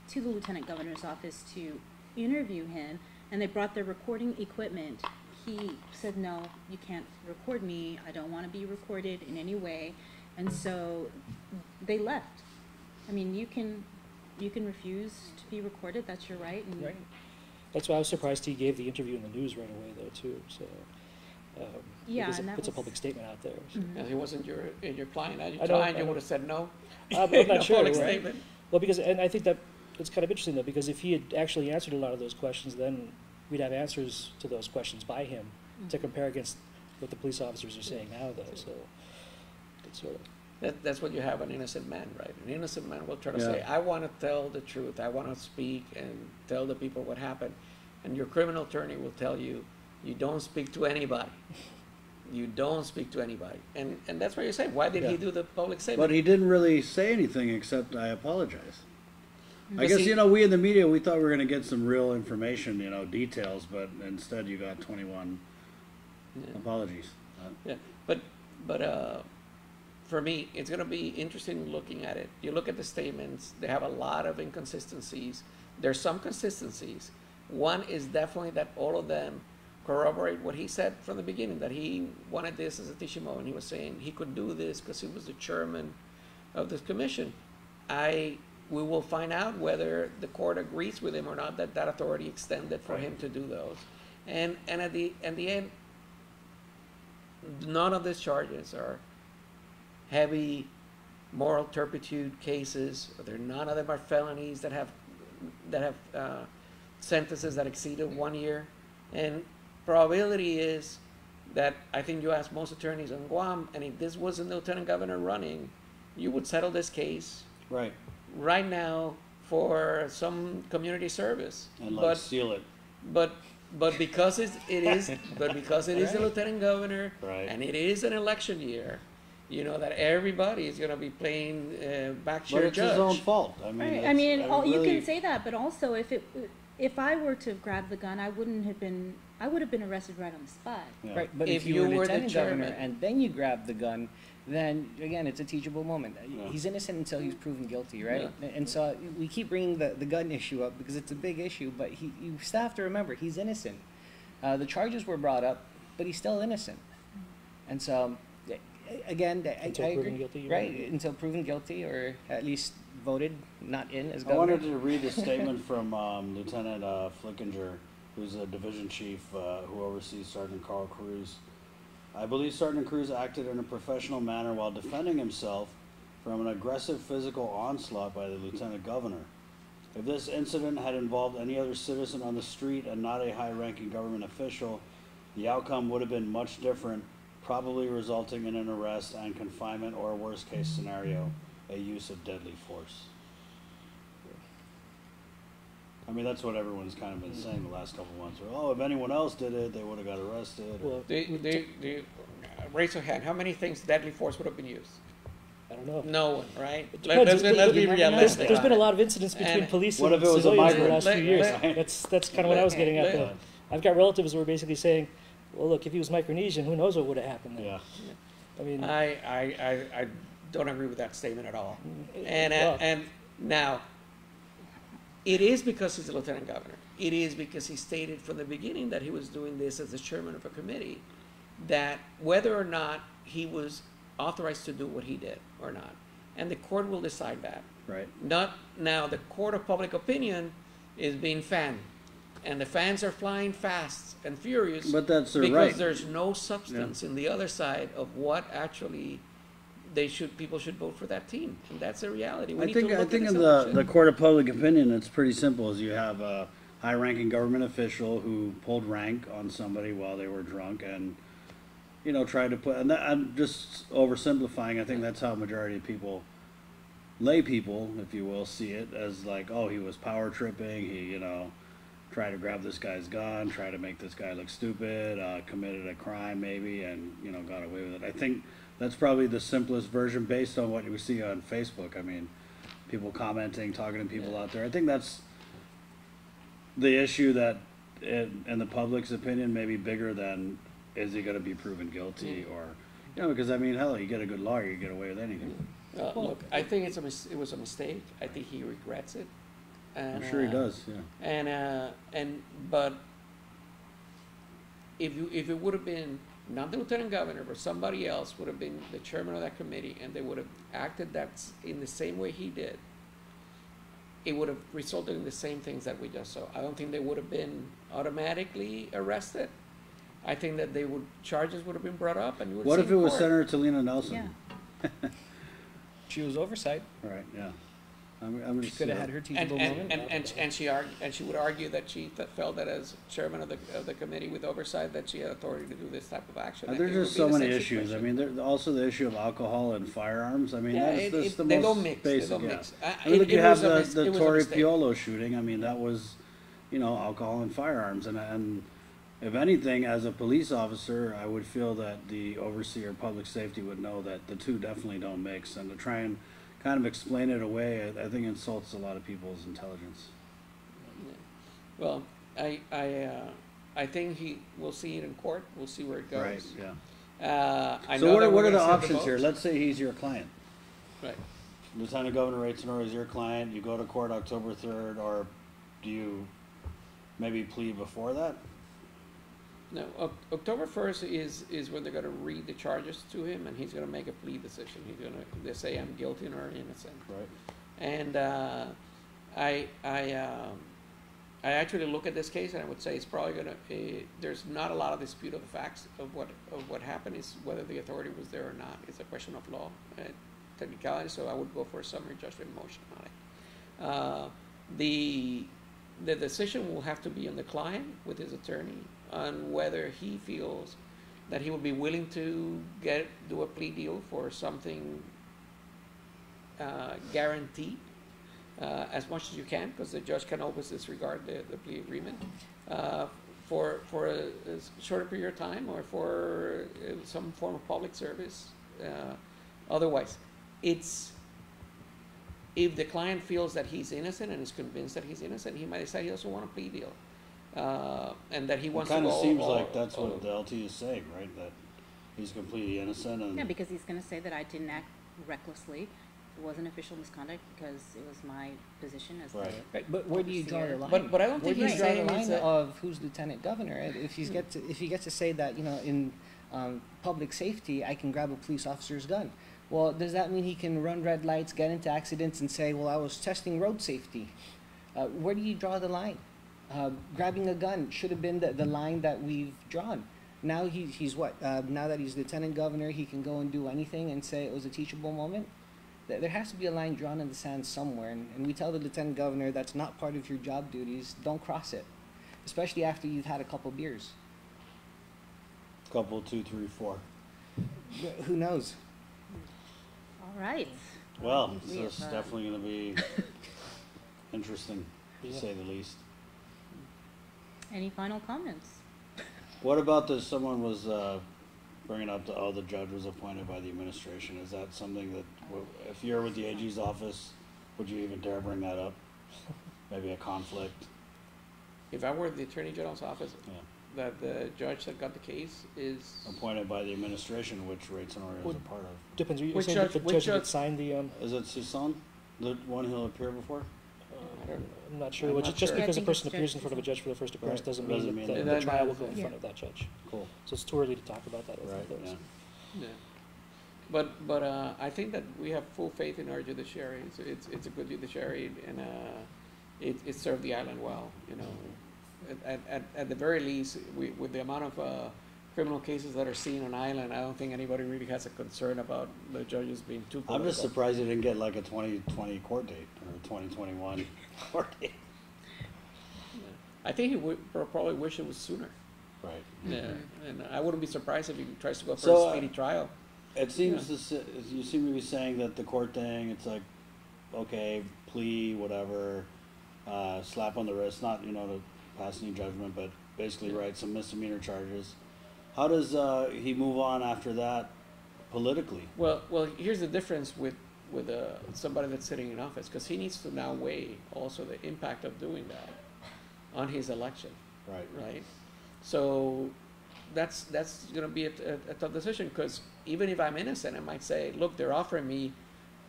to the lieutenant governor's office to interview him, and they brought their recording equipment, he said, "No, you can't record me. I don't want to be recorded in any way." And so they left. You can refuse to be recorded. That's your right. And Right. That's why I was surprised he gave the interview in the news right away though too. So Yeah, because and it that puts a was- public statement out there. So. And he wasn't your client. As your I don't- client, I you don't- would have said no. I'm No not sure. public Right? statement. Well, and I think that it's kind of interesting though, because if he had actually answered a lot of those questions, then we'd have answers to those questions by him to compare against what the police officers are saying now though. So it's sort of. That's what you have an innocent man, right? An innocent man will try to Yeah. say, I want to tell the truth. I want to speak and tell the people what happened. And your criminal attorney will tell you, you don't speak to anybody. You don't speak to anybody. And that's why you say, why did he Yeah. do the public statement? But he didn't really say anything except, "I apologize." I But guess, see- we in the media, we thought we were going to get some real information, details, but instead you got 21 Yeah. apologies. Yeah, but for me, it's going to be interesting looking at it. You look at the statements; they have a lot of inconsistencies. There's some consistencies. One is definitely that all of them corroborate what he said from the beginning, that he wanted this as a Tishimo, and he was saying he could do this because he was the chairman of this commission. We will find out whether the court agrees with him or not that authority extended for him to do those. And at the end, none of these charges are heavy moral turpitude cases. None of them are felonies that have sentences that exceeded 1 year. And probability is that I think you ask most attorneys on Guam, and if this wasn't the lieutenant governor running, you would settle this case Right. right now for some community service. And like But seal it. but because it is the lieutenant governor, Right. and it is an election year, you know that everybody is going to be playing But backshare it's judge. his own fault. I mean, Right. it's- I mean, you really- can say that, but also if I were to have grabbed the gun, I would have been arrested right on the spot. Yeah. Right, but If if you you were were the lieutenant governor chairman. and then you grab the gun, then again, it's a teachable moment. Yeah. He's innocent until he's proven guilty, right? Yeah. And so we keep bringing the gun issue up because it's a big issue, but you still have to remember he's innocent. The charges were brought up, but he's still innocent. And so, again, Until I proven agree, guilty, you right? mean? Until proven guilty or at least voted not in as I governor. wanted to read a statement from Lieutenant Flickinger, who's a division chief who oversees Sergeant Carl Cruz. I believe Sergeant Cruz acted in a professional manner while defending himself from an aggressive physical onslaught by the lieutenant governor. If this incident had involved any other citizen on the street and not a high-ranking government official, the outcome would have been much different, probably resulting in an arrest and confinement or, worst-case scenario, a use of deadly force. I mean, that's what everyone's kind of been saying the last couple of months. Oh, if anyone else did it, they would have got arrested. Well, Raise your hand. How many things deadly force would have been used? I don't know. No one, right? depends. Let's be You never know. realistic. There's been a lot of incidents between And police what and if it was a civilians in the migrant? last few years. Let- That's kind of what I was getting at. let- Though. I've got relatives who were basically saying, "Well, look, if he was Micronesian, who knows what would have happened?" Then. Yeah. I mean, I don't agree with that statement at all. Mm, And well- and now, it is because he's the lieutenant governor. It is because he stated from the beginning that he was doing this as the chairman of a committee, that whether or not he was authorized to do what he did or not, and the court will decide that. Right. Not now. The court of public opinion is being fanned, and the fans are flying fast and furious. But that's their because right. there's no substance in the other side of what actually people should vote for that team, and that's the reality. We I need think to look at in this the election. court of public opinion, it's pretty simple. Is you have a high-ranking government official who pulled rank on somebody while they were drunk, and tried to put. And I'm just oversimplifying. I think that's how majority of people, lay people, if you will, see it as like, oh, he was power tripping. He tried to grab this guy's gun, try to make this guy look stupid, committed a crime maybe, and got away with it. I think that's probably the simplest version based on what you see on Facebook. I mean, people commenting, talking to people out there. I think that's the issue that, in the public's opinion, may be bigger than is he going to be proven guilty or, because I mean, hell, you get a good lawyer, you get away with anything. Look, I think it was a mistake. I think he regrets it. And, I'm sure he does. Yeah. But if it would have been not the lieutenant governor, but somebody else would have been the chairman of that committee, and they would have acted in the same way he did, it would have resulted in the same things that we just saw. I don't think they would have been automatically arrested. I think that charges would have been brought up, and you would. What see if it was court. Senator Talina Nelson? Yeah. She was oversight. Right. Yeah. I'm She just, could have had her teachable moment. And she would argue that she felt that as chairman of the committee with oversight that she had authority to do this type of action. I There's think it just would so be the many same issues. I situation. mean, there's also the issue of alcohol and firearms. I mean, Yeah, that's the they most don't mix. basic. They don't yeah. mix. I mean, look, you have the it was a Torrey mistake. Piolo shooting. I mean, that was, alcohol and firearms. And if anything, as a police officer, I would feel that the overseer of public safety would know that the two definitely don't mix. And to try and kind of explain it away, I think insults a lot of people's intelligence. Well, I think we'll see it in court. We'll see where it goes. Right. Yeah. I So know what that are we're the gonna see options here? votes. Let's say he's your client. Right. Lieutenant Governor Ray Tenor is your client. You go to court October 3rd, or do you maybe plead before that? No, October 1st is when they're going to read the charges to him, and he's going to make a plea decision. They say I'm guilty or innocent. Right. And I actually look at this case, and I would say it's probably going to. There's not a lot of dispute of the facts of what happened. Is whether the authority was there or not. It's a question of law, technicality. So I would go for a summary judgment motion on it. The decision will have to be on the client with his attorney on whether he feels that he would be willing to do a plea deal for something guaranteed, as much as you can, because the judge can always disregard the plea agreement for a shorter period of time or for some form of public service. Otherwise, it's if the client feels that he's innocent and is convinced that he's innocent, he might decide he doesn't want a plea deal, and that he wants to go. It kind of seems like that's what the LT is saying, right? That he's completely innocent. And Yeah, because he's going to say that I didn't act recklessly. It wasn't official misconduct because it was my position as Right. Right, but where do you draw the line? But I don't Where think do you he's draw the saying line it's a, of who's lieutenant governor? If he gets to say that, you know, in public safety, I can grab a police officer's gun. Well, does that mean he can run red lights, get into accidents, and say, well, I was testing road safety? Where do you draw the line? Grabbing a gun should have been the line that we've drawn. Now he's what? Now that he's lieutenant governor, he can go and do anything and say it was a teachable moment? There has to be a line drawn in the sand somewhere, and we tell the lieutenant governor that's not part of your job duties. Don't cross it, especially after you've had a couple beers. couple, 2, 3, 4. Who knows? All right. Well, We this is have, definitely going to be interesting, to Yeah. say the least. Any final comments? What about this? Someone was bringing up the judge was appointed by the administration. Is that something that, if you're with the AG's office, would you even dare bring that up? Maybe a conflict? if I were the Attorney General's office, Yeah. that the judge that got the case is Appointed by the administration, which Rates and Order is a part of. Depends. You're Which saying judge- that the which judge judge- that signed the. Is it Susan, the one who'll appear before? I'm not sure. I'm Well, not just sure. Yeah, I because a think person it's appears Judge in front of a judge for the first appearance Right. doesn't Doesn't mean mean that that- the trial will go in Yeah. front of that judge. Cool. So it's too early to talk about that. I Right, think. yeah. yeah. But I think that we have full faith in our judiciary. It's a good judiciary, and it served the island well. You know, at the very least, with the amount of criminal cases that are seen on island, I don't think anybody really has a concern about the judges being too political. I'm just surprised you didn't get like a 2020 court date or a 2021 court date. I think he would probably wish it was sooner. Right. Yeah, and I wouldn't be surprised if he tries to go for So, a speedy trial. It seems you seem to be saying that the court thing, it's like, okay, plea, whatever, slap on the wrist, not, you know, to pass any judgment, but basically write some misdemeanor charges. How does he move on after that politically? Well, here's the difference with somebody that's sitting in office, because he needs to now weigh also the impact of doing that on his election, Right. right? So that's going to be a tough decision, because even if I'm innocent, I might say, look, they're offering me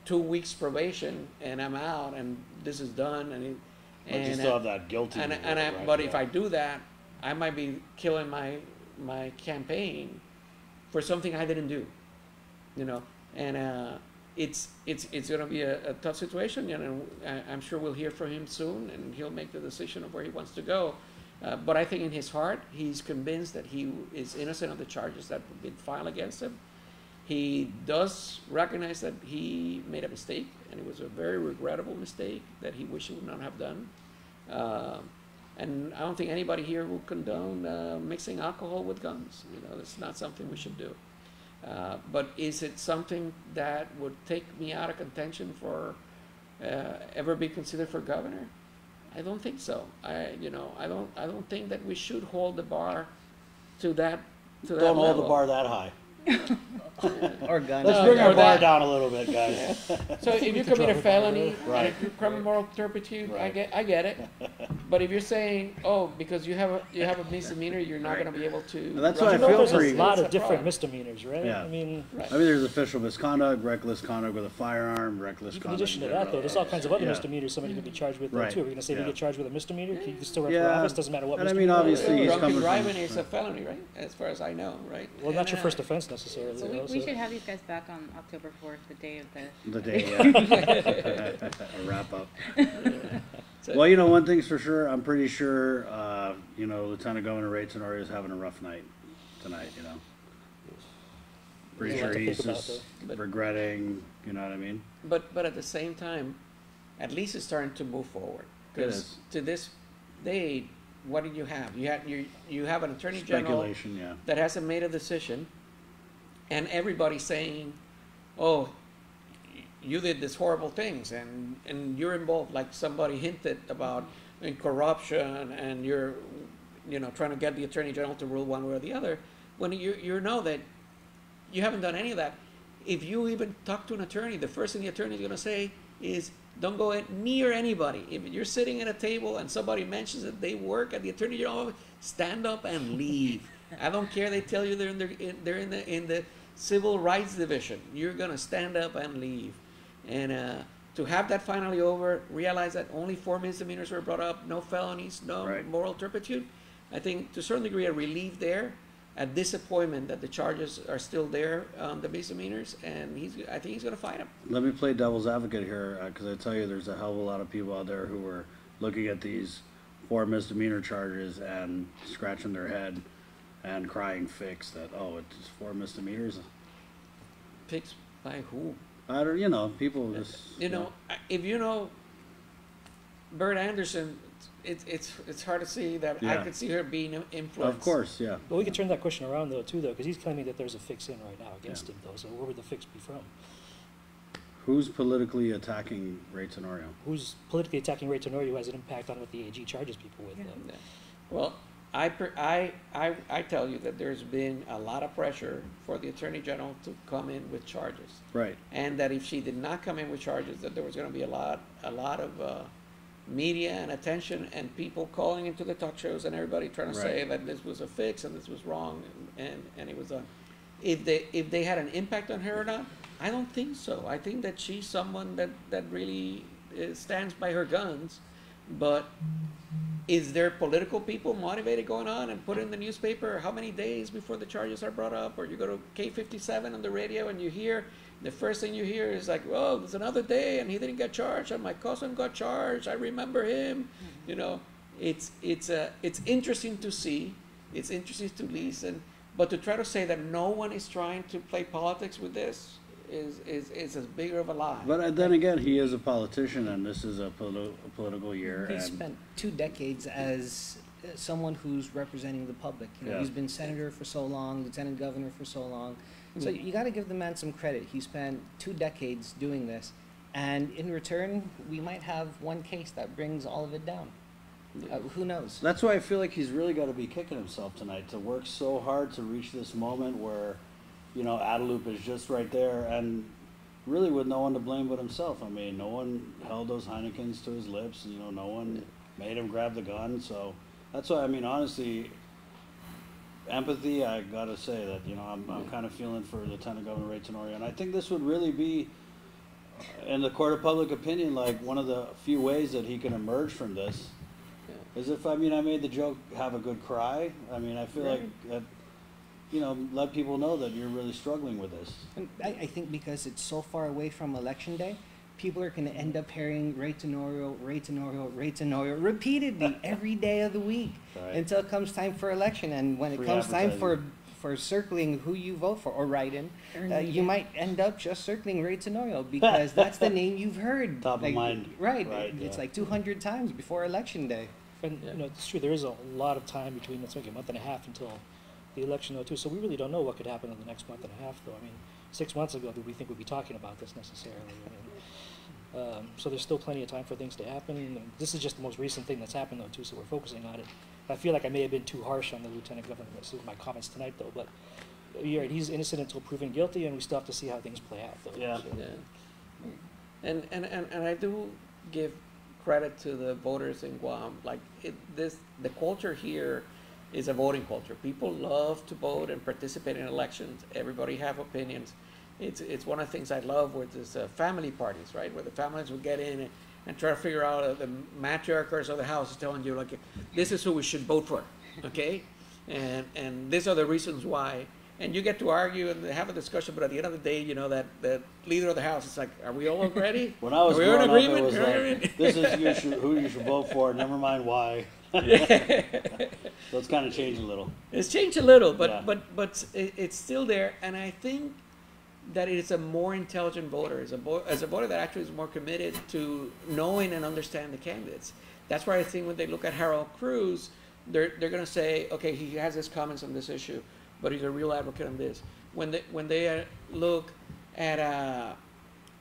2 weeks probation, and I'm out, and this is done, But you still have that guilty. right? but if Yeah. I do that, I might be killing my campaign for something I didn't do, you know, and it's going to be a tough situation. You know, I'm sure we'll hear from him soon, and he'll make the decision of where he wants to go. But I think in his heart, he's convinced that he is innocent of the charges that have been filed against him. He does recognize that he made a mistake, and it was a very regrettable mistake that he wished he would not have done. And I don't think anybody here will condone mixing alcohol with guns. You know, it's not something we should do. But is it something that would take me out of contention for ever be considered for governor? I don't think so. I don't think that we should hold the bar to that. Don't hold the level. bar that high. Or gun? Let's bring our or bar that. down a little bit, guys. So if you commit a felony, Right. and if you criminal moral turpitude, Right. I get it. But if you're saying, oh, because you have a misdemeanor, you're not going to be able to. And that's run why I for feel There's for office, you. a lot that's of a different problem. misdemeanors, right? Yeah. I mean, Right. I mean, there's official misconduct, reckless conduct with a firearm, reckless in conduct. addition to that, though, there's all kinds of other Yeah. misdemeanors somebody can be charged with, though, Right. too. We're going to say if Yeah. you get charged with a misdemeanor, you can still run for Yeah. office, doesn't matter what And I mean, misdemeanor. obviously, he's Drunken coming from- driving is a felony, right? As far as I know, right? Well, not your And, first offense necessarily. So though, we should have these guys back on October 4th, the day of the. The day, yeah. A wrap up. So- Well, you know, one thing's for sure. I'm pretty sure, you know, Lieutenant Governor Rates and Oreo is having a rough night tonight. You know, pretty There's a lot sure to he's think about, just though. regretting. You know what I mean? But at the same time, at least it's starting to move forward. It Because is. to this day, what did you have? You have an attorney general Speculation, yeah. that hasn't made a decision, and everybody's saying, "Oh, you did these horrible things, and you're involved, like somebody hinted about, in corruption, and you're, trying to get the attorney general to rule one way or the other, when you know that you haven't done any of that. If you even talk to an attorney, the first thing the attorney is going to say is, don't go near anybody. If you're sitting at a table and somebody mentions that they work at the attorney general office, stand up and leave. I don't care. They tell you they're in the civil rights division. You're going to stand up and leave. And to have that finally over, realize that only 4 misdemeanors were brought up, no felonies, no Right. moral turpitude. I think to a certain degree a relief there, a disappointment that the charges are still there, the misdemeanors, and I think he's going to fight them. Let me play devil's advocate here, because I tell you, there's a hell of a lot of people out there who are looking at these 4 misdemeanor charges and scratching their head and crying fix that, oh, it's 4 misdemeanors. Fixed by who? I don't, people just. If you know Bert Anderson, it's hard to see that. I Yeah. could see her being influenced. Of course, yeah. But we could turn that question around though, too, though, because he's claiming that there's a fix in right now against him, though. So where would the fix be from? Who's politically attacking Ray Tenorio? Who's politically attacking Ray Tenorio who has an impact on what the AG charges people with? Yeah. Well, I tell you that there's been a lot of pressure for the Attorney General to come in with charges, Right. and that if she did not come in with charges, that there was going to be a lot of media and attention and people calling into the talk shows and everybody trying to say Right. that this was a fix and this was wrong and it was done. If they had an impact on her or not, I don't think so. I think that she's someone that really stands by her guns, but is there political people motivated going on and put in the newspaper how many days before the charges are brought up, or you go to K57 on the radio and you hear, the first thing you hear is like, oh, there's another day and he didn't get charged and my cousin got charged, I remember him. It's interesting to see, it's interesting to listen, but to try to say that no one is trying to play politics with this is as bigger of a lie. But then again, he is a politician, and this is a political year. He's and spent 2 decades as someone who's representing the public. Yeah. He's been senator for so long, lieutenant governor for so long. So you got to give the man some credit. He spent 2 decades doing this, and in return, we might have one case that brings all of it down. Who knows? That's why I feel like he's really got to be kicking himself tonight to work so hard to reach this moment where, Adelup is just right there, and really with no one to blame but himself. I mean, no one held those Heinekens to his lips. No one made him grab the gun. So that's why, I mean, honestly, empathy, I got to say that, I'm kind of feeling for Lieutenant Governor Ray Tenorio. And I think this would really be, in the court of public opinion, like one of the few ways that he can emerge from this. Is if, I made the joke, have a good cry. I feel like that, let people know that you're really struggling with this. And I think because it's so far away from Election Day, people are going to end up hearing Ray Tenorio, Ray Tenorio, Ray Tenorio repeatedly every day of the week until it comes time for election. And when it comes time for circling who you vote for or write-in, you might end up just circling Ray Tenorio because that's the name you've heard. Top of mind. Right. It's like 200 times before Election Day. And it's true, there is a lot of time between, let's make it a month and a half until the election, though, too. So we really don't know what could happen in the next month and a half, though. 6 months ago, did we think we'd be talking about this necessarily? So there's still plenty of time for things to happen. And this is just the most recent thing that's happened, though, too, so we're focusing on it. I feel like I may have been too harsh on the lieutenant governor with my comments tonight, though. But you're right, he's innocent until proven guilty, and we still have to see how things play out, though. Yeah. So, And I do give credit to the voters in Guam. The culture here is a voting culture. People love to vote and participate in elections. Everybody have opinions. It's one of the things I love with this family parties, right? Where the families would get in and try to figure out the matriarchs of the house is telling you, like, this is who we should vote for, okay? And these are the reasons why. And you get to argue and have a discussion, but at the end of the day, that the leader of the house is like, are we all ready? When I was are we growing in up, it agreement? was like, this is who you should vote for, never mind why. So it's kind of changed a little. It's changed a little, but Yeah. but it's still there, and I think that it is a more intelligent voter, as a voter that actually is more committed to knowing and understand the candidates. That's why I think when they look at Harold Cruz, they're going to say, okay, he has his comments on this issue, but he's a real advocate on this. When they look at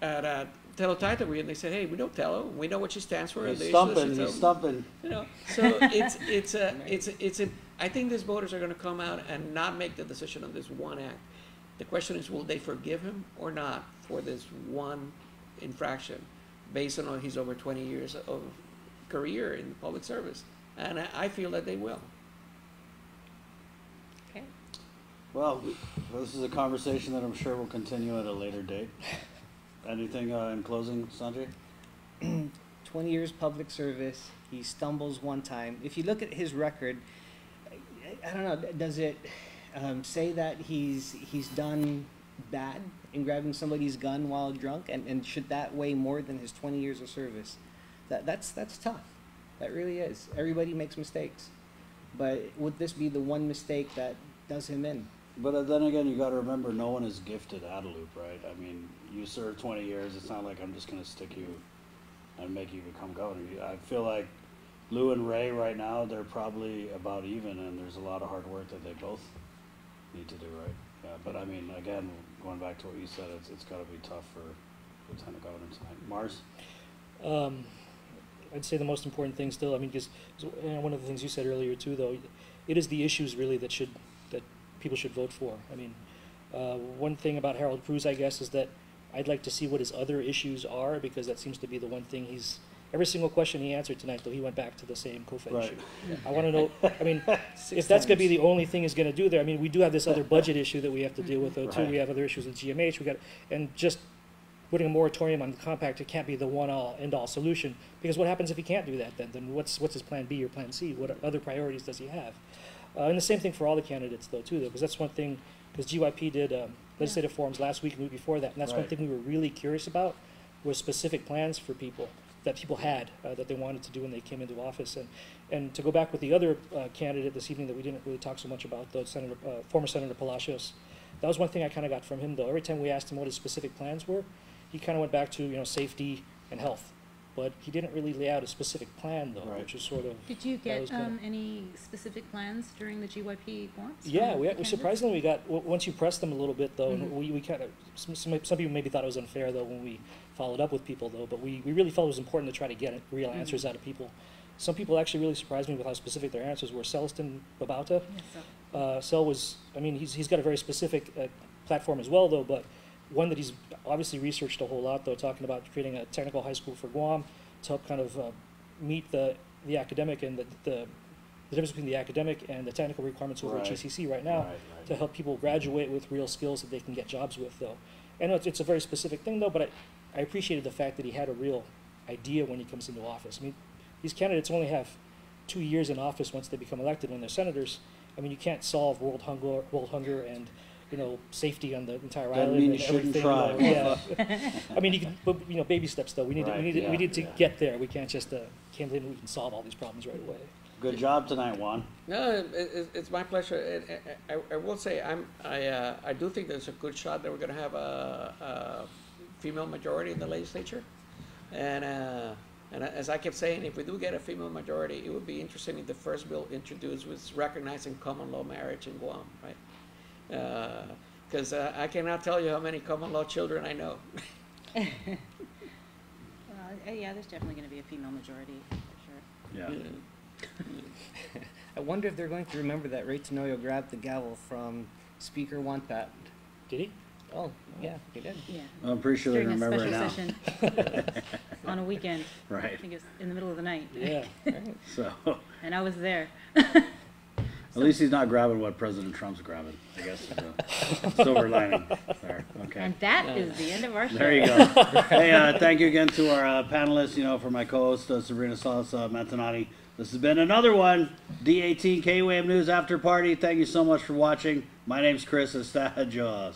Telo, and they said, hey, we know Telo, we know what she stands for. He's the stumping, issues, he's stumping. You know, so it's a. I think these voters are going to come out and not make the decision on this one act. The question is, will they forgive him or not for this one infraction, based on his over 20 years of career in public service? And I feel that they will. Okay. Well, this is a conversation that I'm sure will continue at a later date. Anything in closing, Sanjay? 20 years public service. He stumbles one time. If you look at his record, I don't know. Does it say that he's done bad in grabbing somebody's gun while drunk, and should that weigh more than his 20 years of service? That's tough. That really is. Everybody makes mistakes, but would this be the one mistake that does him in? But then again, you got to remember, no one is gifted out of loop, right? I mean, you serve 20 years. It's not like I'm just going to stick you and make you become governor. I feel like Lou and Ray right now, they're probably about even, and there's a lot of hard work that they both need to do, right? Yeah, but I mean, again, going back to what you said, it's got to be tough for Lieutenant Governor tonight. Mars? I'd say the most important thing still, I mean, because one of the things you said earlier too, though, it is the issues really that people should vote for. I mean, one thing about Harold Cruz, I guess, is that I'd like to see what his other issues are, because that seems to be the one thing every single question he answered tonight, though, he went back to the same COFA Right. issue. I want to know, I mean, if that's going to be the only thing he's going to do there, I mean, we do have this other budget issue that we have to deal with, though, too. Right. We have other issues with GMH, and just putting a moratorium on the compact, it can't be the one-all, end-all solution, because what happens if he can't do that then? Then what's his plan B or plan C? What other priorities does he have? And the same thing for all the candidates, though, too, because that's one thing, because GYP did legislative forums last week and the week before that, and that's one Right. thing we were really curious about, was specific plans for people that people had that they wanted to do when they came into office. And to go back with the other candidate this evening that we didn't really talk so much about, though, former Senator Palacios, that was one thing I kind of got from him, though. Every time we asked him what his specific plans were, he kind of went back to, safety and health. But he didn't really lay out a specific plan, though, Right. which is sort of... Did you that get was kinda- any specific plans during the GYP forums? Yeah, from we candidates? surprisingly we got, once you pressed them a little bit, though, and Mhm. we kind of, some people maybe thought it was unfair, though, when we followed up with people, though, but we really felt it was important to try to get real answers out of people. Some people actually really surprised me with how specific their answers were. Celestin Babauta, Yes, so- Cel was, I mean, he's got a very specific platform as well, though, but one that he's obviously researched a whole lot, though, talking about creating a technical high school for Guam to help kind of meet the academic and the difference between the academic and the technical requirements over at Right. GCC right now, Right. to help people graduate with real skills that they can get jobs with, though. And it's a very specific thing, though, but I appreciated the fact that he had a real idea when he comes into office. I mean, these candidates only have 2 years in office once they become elected when they're senators. I mean, you can't solve world hunger and, safety on the entire Doesn't island mean and you shouldn't everything. try. Yeah. I mean, you can, but, baby steps, though. We need Right, to yeah. get there. We can't just can't believe we can solve all these problems right away. Good job tonight, Juan. No, it's my pleasure. I will say I do think there's a good shot that we're going to have a female majority in the legislature, and as I kept saying, if we do get a female majority, it would be interesting if the first bill introduced was recognizing common law marriage in Guam, right? Because I cannot tell you how many common law children I know. Yeah, there's definitely going to be a female majority, for sure. Yeah. I wonder if they're going to remember that Ray Tenorio grabbed the gavel from Speaker Juan Pat. Did he? Oh, yeah, he did. Yeah. I'm pretty sure they During a remember it special now. session on a weekend. I Right. think it's in the middle of the night. Yeah. So And I was there. at least he's not grabbing what President Trump's grabbing. I guess is a silver lining there. Okay. And that is the end of our show. There you go. Hey, thank you again to our panelists, for my co-host, Sabrina Salas Mantonati. This has been another one, D18 KUAM News After Party. Thank you so much for watching. My name's Chris Estajos.